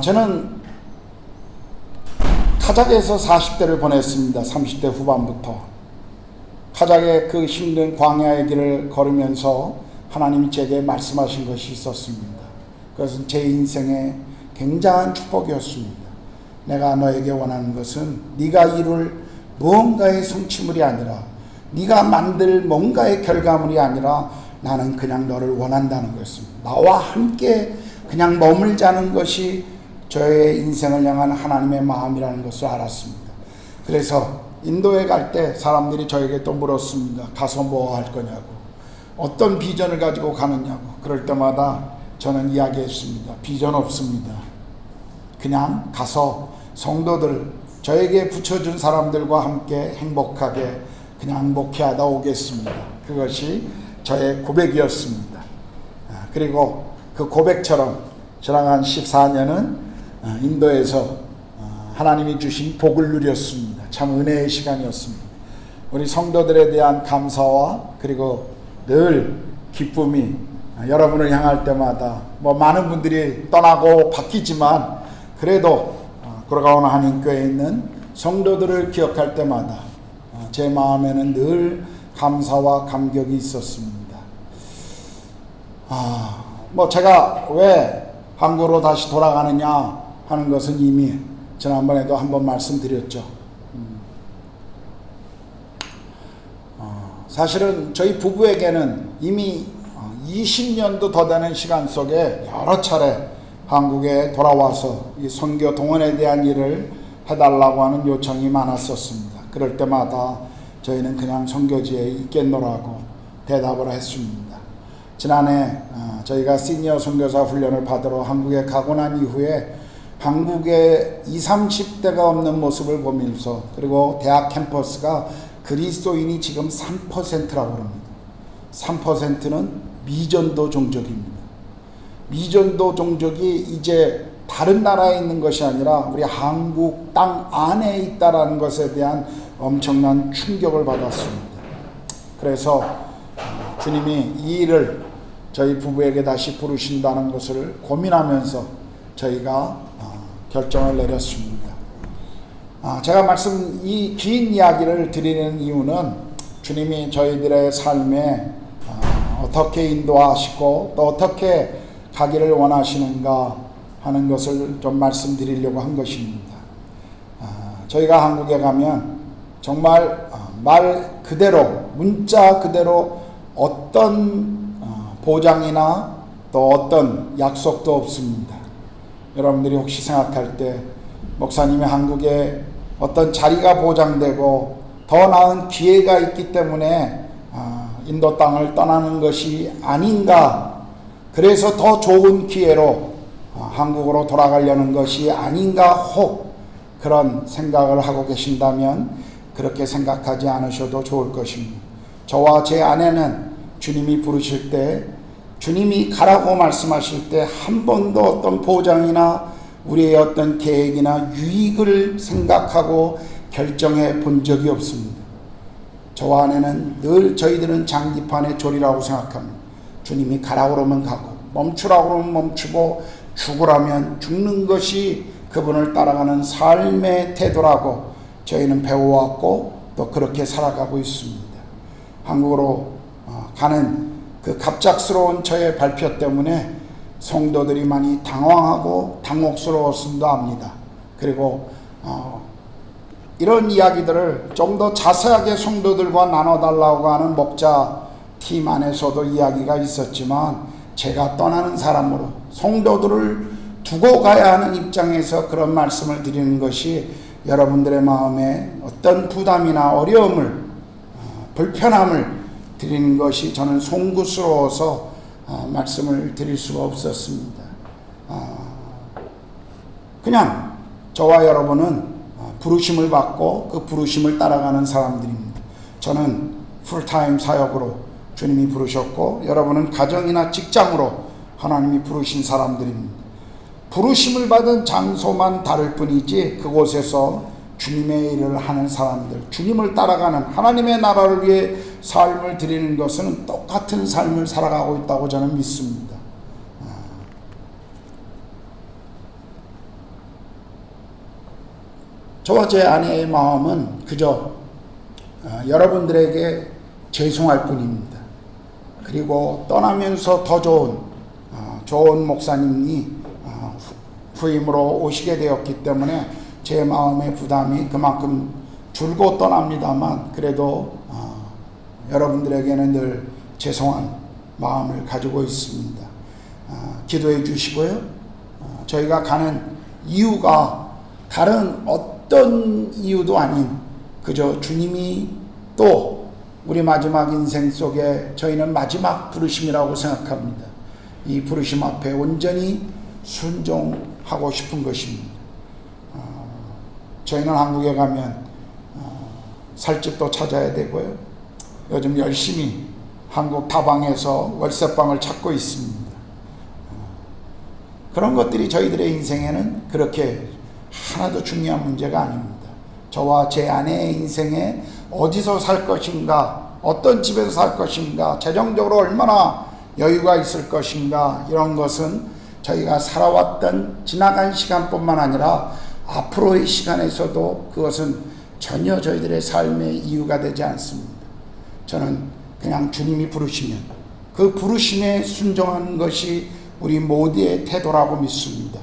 저는 카자흐에서 40대를 보냈습니다. 30대 후반부터. 카자흐의 그 힘든 광야의 길을 걸으면서 하나님이 제게 말씀하신 것이 있었습니다. 그것은 제 인생의 굉장한 축복이었습니다. 내가 너에게 원하는 것은 네가 이룰 무언가의 성취물이 아니라 네가 만들 뭔가의 결과물이 아니라 나는 그냥 너를 원한다는 것입니다. 나와 함께 그냥 머물자는 것이 저의 인생을 향한 하나님의 마음이라는 것을 알았습니다. 그래서 인도에 갈 때 사람들이 저에게 또 물었습니다. 가서 뭐 할 거냐고. 어떤 비전을 가지고 가느냐고. 그럴 때마다 저는 이야기했습니다. 비전 없습니다. 그냥 가서 성도들, 저에게 붙여준 사람들과 함께 행복하게 그냥 목회하다 오겠습니다. 그것이 저의 고백이었습니다. 그리고 그 고백처럼 지나간 14년은 인도에서 하나님이 주신 복을 누렸습니다. 참 은혜의 시간이었습니다. 우리 성도들에 대한 감사와 그리고 늘 기쁨이 여러분을 향할 때마다 많은 분들이 떠나고 바뀌지만 그래도 브르가온 한인교회에 있는 성도들을 기억할 때마다 제 마음에는 늘 감사와 감격이 있었습니다. 제가 왜 한국으로 다시 돌아가느냐 하는 것은 이미 지난번에도 한번 말씀드렸죠. 사실은 저희 부부에게는 이미 20년도 더 되는 시간 속에 여러 차례 한국에 돌아와서 이 선교 동원에 대한 일을 해달라고 하는 요청이 많았었습니다. 그럴 때마다 저희는 그냥 선교지에 있겠노라고 대답을 했습니다. 지난해 저희가 시니어 선교사 훈련을 받으러 한국에 가고 난 이후에 한국에 20, 30대가 없는 모습을 보면서, 그리고 대학 캠퍼스가 그리스도인이 지금 3%라고 합니다. 3%는 미전도 종족입니다. 미전도 종족이 이제 다른 나라에 있는 것이 아니라 우리 한국 땅 안에 있다라는 것에 대한 엄청난 충격을 받았습니다. 그래서 주님이 이 일을 저희 부부에게 다시 부르신다는 것을 고민하면서 저희가 결정을 내렸습니다. 제가 이 긴 이야기를 드리는 이유는 주님이 저희들의 삶에 어떻게 인도하시고 또 어떻게 가기를 원하시는가 하는 것을 좀 말씀드리려고 한 것입니다. 저희가 한국에 가면 정말 말 그대로, 문자 그대로 어떤 보장이나 또 어떤 약속도 없습니다. 여러분들이 혹시 생각할 때 목사님이 한국에 어떤 자리가 보장되고 더 나은 기회가 있기 때문에 인도 땅을 떠나는 것이 아닌가, 그래서 더 좋은 기회로 한국으로 돌아가려는 것이 아닌가, 혹 그런 생각을 하고 계신다면 그렇게 생각하지 않으셔도 좋을 것입니다. 저와 제 아내는 주님이 부르실 때, 주님이 가라고 말씀하실 때 한 번도 어떤 보장이나 우리의 어떤 계획이나 유익을 생각하고 결정해 본 적이 없습니다. 저와 아내는 늘 저희들은 장기판의 조리라고 생각합니다. 주님이 가라고 그러면 가고, 멈추라고 그러면 멈추고, 죽으라면 죽는 것이 그분을 따라가는 삶의 태도라고 저희는 배워왔고 또 그렇게 살아가고 있습니다. 한국으로 가는 그 갑작스러운 저의 발표 때문에 성도들이 많이 당황하고 당혹스러웠음도 압니다. 그리고 이런 이야기들을 좀 더 자세하게 성도들과 나눠달라고 하는 목자 팀 안에서도 이야기가 있었지만, 제가 떠나는 사람으로 성도들을 두고 가야 하는 입장에서 그런 말씀을 드리는 것이 여러분들의 마음에 어떤 부담이나 어려움을, 불편함을 드리는 것이 저는 송구스러워서 말씀을 드릴 수가 없었습니다. 그냥 저와 여러분은 부르심을 받고 그 부르심을 따라가는 사람들입니다. 저는 풀타임 사역으로 주님이 부르셨고, 여러분은 가정이나 직장으로 하나님이 부르신 사람들입니다. 부르심을 받은 장소만 다를 뿐이지 그곳에서 주님의 일을 하는 사람들, 주님을 따라가는 하나님의 나라를 위해 삶을 드리는 것은 똑같은 삶을 살아가고 있다고 저는 믿습니다. 저와 제 아내의 마음은 그저 여러분들에게 죄송할 뿐입니다. 그리고 떠나면서 더 좋은 목사님이 후임으로 오시게 되었기 때문에 제 마음의 부담이 그만큼 줄고 떠납니다만, 그래도 여러분들에게는 늘 죄송한 마음을 가지고 있습니다. 기도해 주시고요. 저희가 가는 이유가 다른 어떤 이유도 아닌 그저 주님이 또 우리 마지막 인생 속에 저희는 마지막 부르심이라고 생각합니다. 이 부르심 앞에 온전히 순종하고 싶은 것입니다. 저희는 한국에 가면 살 집도 찾아야 되고요. 요즘 열심히 한국 다방에서 월세방을 찾고 있습니다. 그런 것들이 저희들의 인생에는 그렇게 하나도 중요한 문제가 아닙니다. 저와 제 아내의 인생에 어디서 살 것인가, 어떤 집에서 살 것인가, 재정적으로 얼마나 여유가 있을 것인가, 이런 것은 저희가 살아왔던 지나간 시간뿐만 아니라 앞으로의 시간에서도 그것은 전혀 저희들의 삶의 이유가 되지 않습니다. 저는 그냥 주님이 부르시면 그 부르심에 순종하는 것이 우리 모두의 태도라고 믿습니다.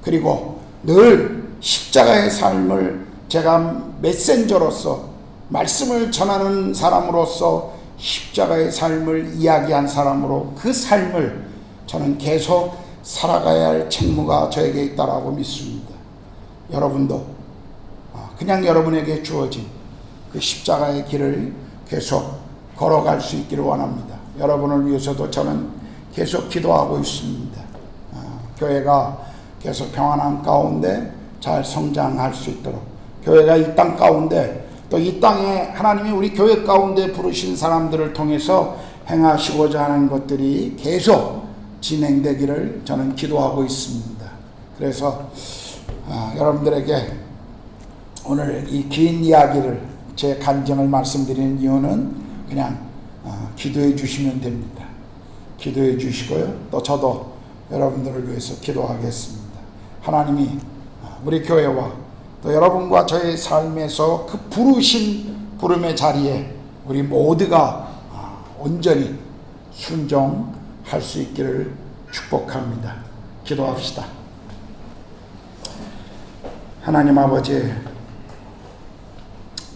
그리고 늘 십자가의 삶을 제가 메신저로서 말씀을 전하는 사람으로서 십자가의 삶을 이야기한 사람으로 그 삶을 저는 계속 살아가야 할 책무가 저에게 있다라고 믿습니다. 여러분도 그냥 여러분에게 주어진 그 십자가의 길을 계속 걸어갈 수 있기를 원합니다. 여러분을 위해서도 저는 계속 기도하고 있습니다. 교회가 계속 평안한 가운데 잘 성장할 수 있도록, 교회가 이 땅 가운데 또 이 땅에 하나님이 우리 교회 가운데 부르신 사람들을 통해서 행하시고자 하는 것들이 계속 진행되기를 저는 기도하고 있습니다. 그래서 여러분들에게 오늘 이 긴 이야기를, 제 간증을 말씀드리는 이유는 그냥 기도해 주시면 됩니다. 기도해 주시고요, 또 저도 여러분들을 위해서 기도하겠습니다. 하나님이 우리 교회와 또 여러분과 저의 삶에서 그 부르신 부름의 자리에 우리 모두가 온전히 순종할 수 있기를 축복합니다. 기도합시다. 하나님 아버지,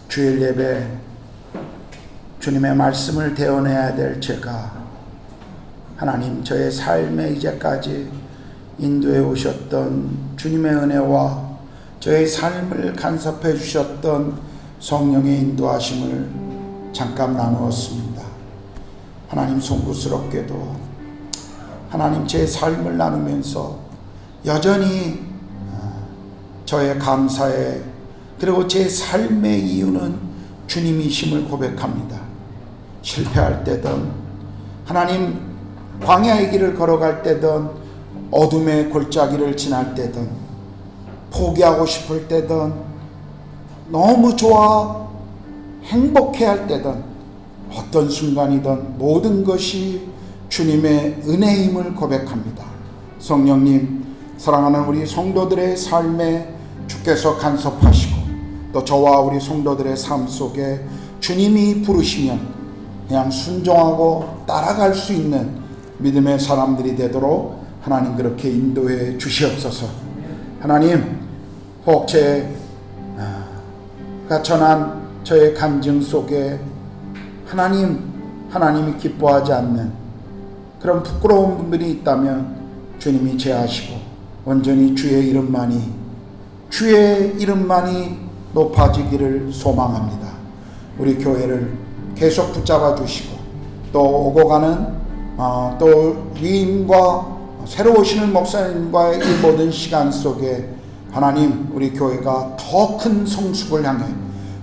주일 예배 주님의 말씀을 대언해야 될 제가, 하나님 저의 삶에 이제까지 인도해 오셨던 주님의 은혜와 저의 삶을 간섭해 주셨던 성령의 인도하심을 잠깐 나누었습니다. 하나님, 송구스럽게도 하나님 제 삶을 나누면서 여전히 저의 감사에, 그리고 제 삶의 이유는 주님이심을 고백합니다. 실패할 때든 하나님 광야의 길을 걸어갈 때든 어둠의 골짜기를 지날 때든 포기하고 싶을 때든 너무 좋아 행복해 할 때든 어떤 순간이든 모든 것이 주님의 은혜임을 고백합니다. 성령님, 사랑하는 우리 성도들의 삶에 주께서 간섭하시고 또 저와 우리 성도들의 삶 속에 주님이 부르시면 그냥 순종하고 따라갈 수 있는 믿음의 사람들이 되도록 하나님 그렇게 인도해 주시옵소서. 하나님, 혹 제가 전한 저의 간증 속에 하나님이 기뻐하지 않는 그런 부끄러운 분들이 있다면 주님이 제하시고 온전히 주의 이름만이 높아지기를 소망합니다. 우리 교회를 계속 붙잡아 주시고 또 오고 가는 또 위임과 새로 오시는 목사님과의 이 모든 시간 속에 하나님, 우리 교회가 더 큰 성숙을 향해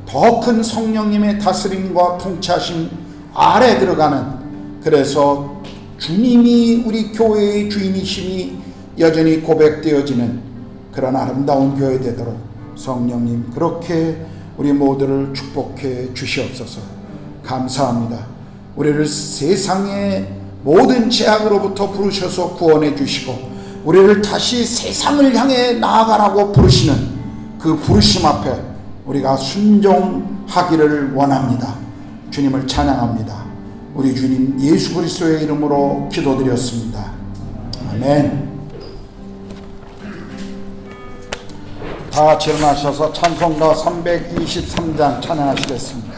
더 큰 성령님의 다스림과 통치하심 아래 들어가는, 그래서 주님이 우리 교회의 주인이심이 여전히 고백되어지는 그런 아름다운 교회 되도록 성령님 그렇게 우리 모두를 축복해 주시옵소서. 감사합니다. 우리를 세상의 모든 죄악으로부터 부르셔서 구원해 주시고 우리를 다시 세상을 향해 나아가라고 부르시는 그 부르심 앞에 우리가 순종하기를 원합니다. 주님을 찬양합니다. 우리 주님 예수 그리스도의 이름으로 기도드렸습니다. 아멘. 다 같이 일어나셔서 찬송가 323장 찬양하시겠습니다.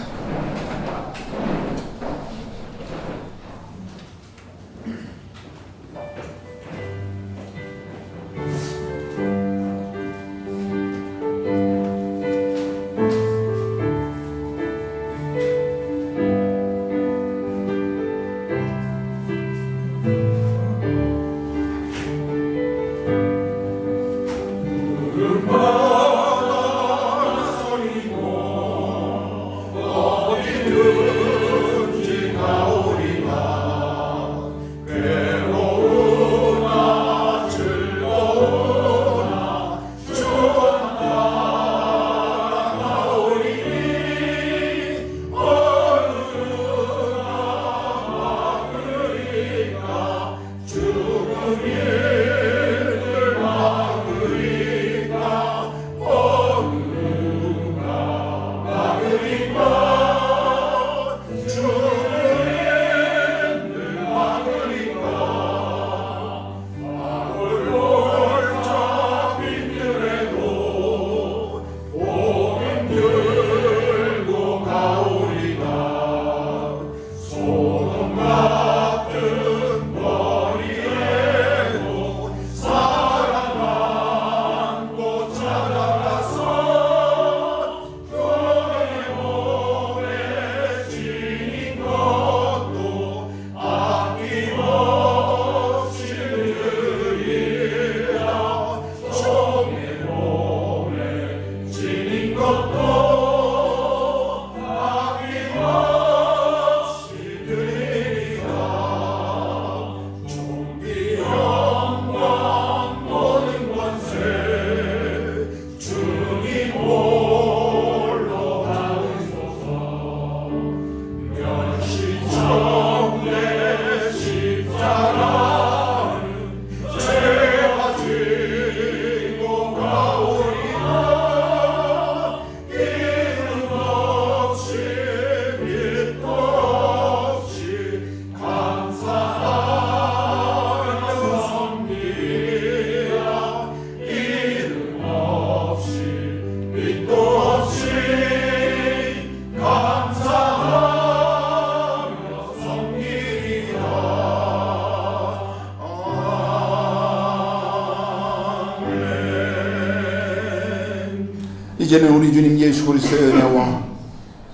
이제는 우리 주님 예수 그리스도의 은혜와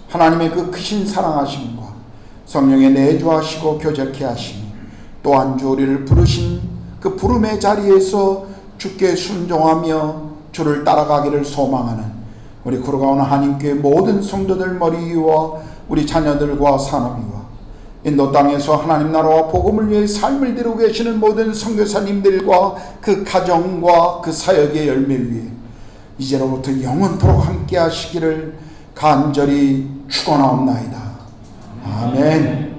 하나님의 그 크신 사랑하심과 성령의 내주하시고 교제케 하심이 또한 주 우리를 부르신 그 부름의 자리에서 주께 순종하며 주를 따라가기를 소망하는 우리 구로가온 한인교회 모든 성도들 머리 위와 우리 자녀들과 산업이와 인도 땅에서 하나님 나라와 복음을 위해 삶을 드리고 계시는 모든 선교사님들과 그 가정과 그 사역의 열매 위에 이제로부터 영원토록 함께 하시기를 간절히 축원하옵나이다. 아멘.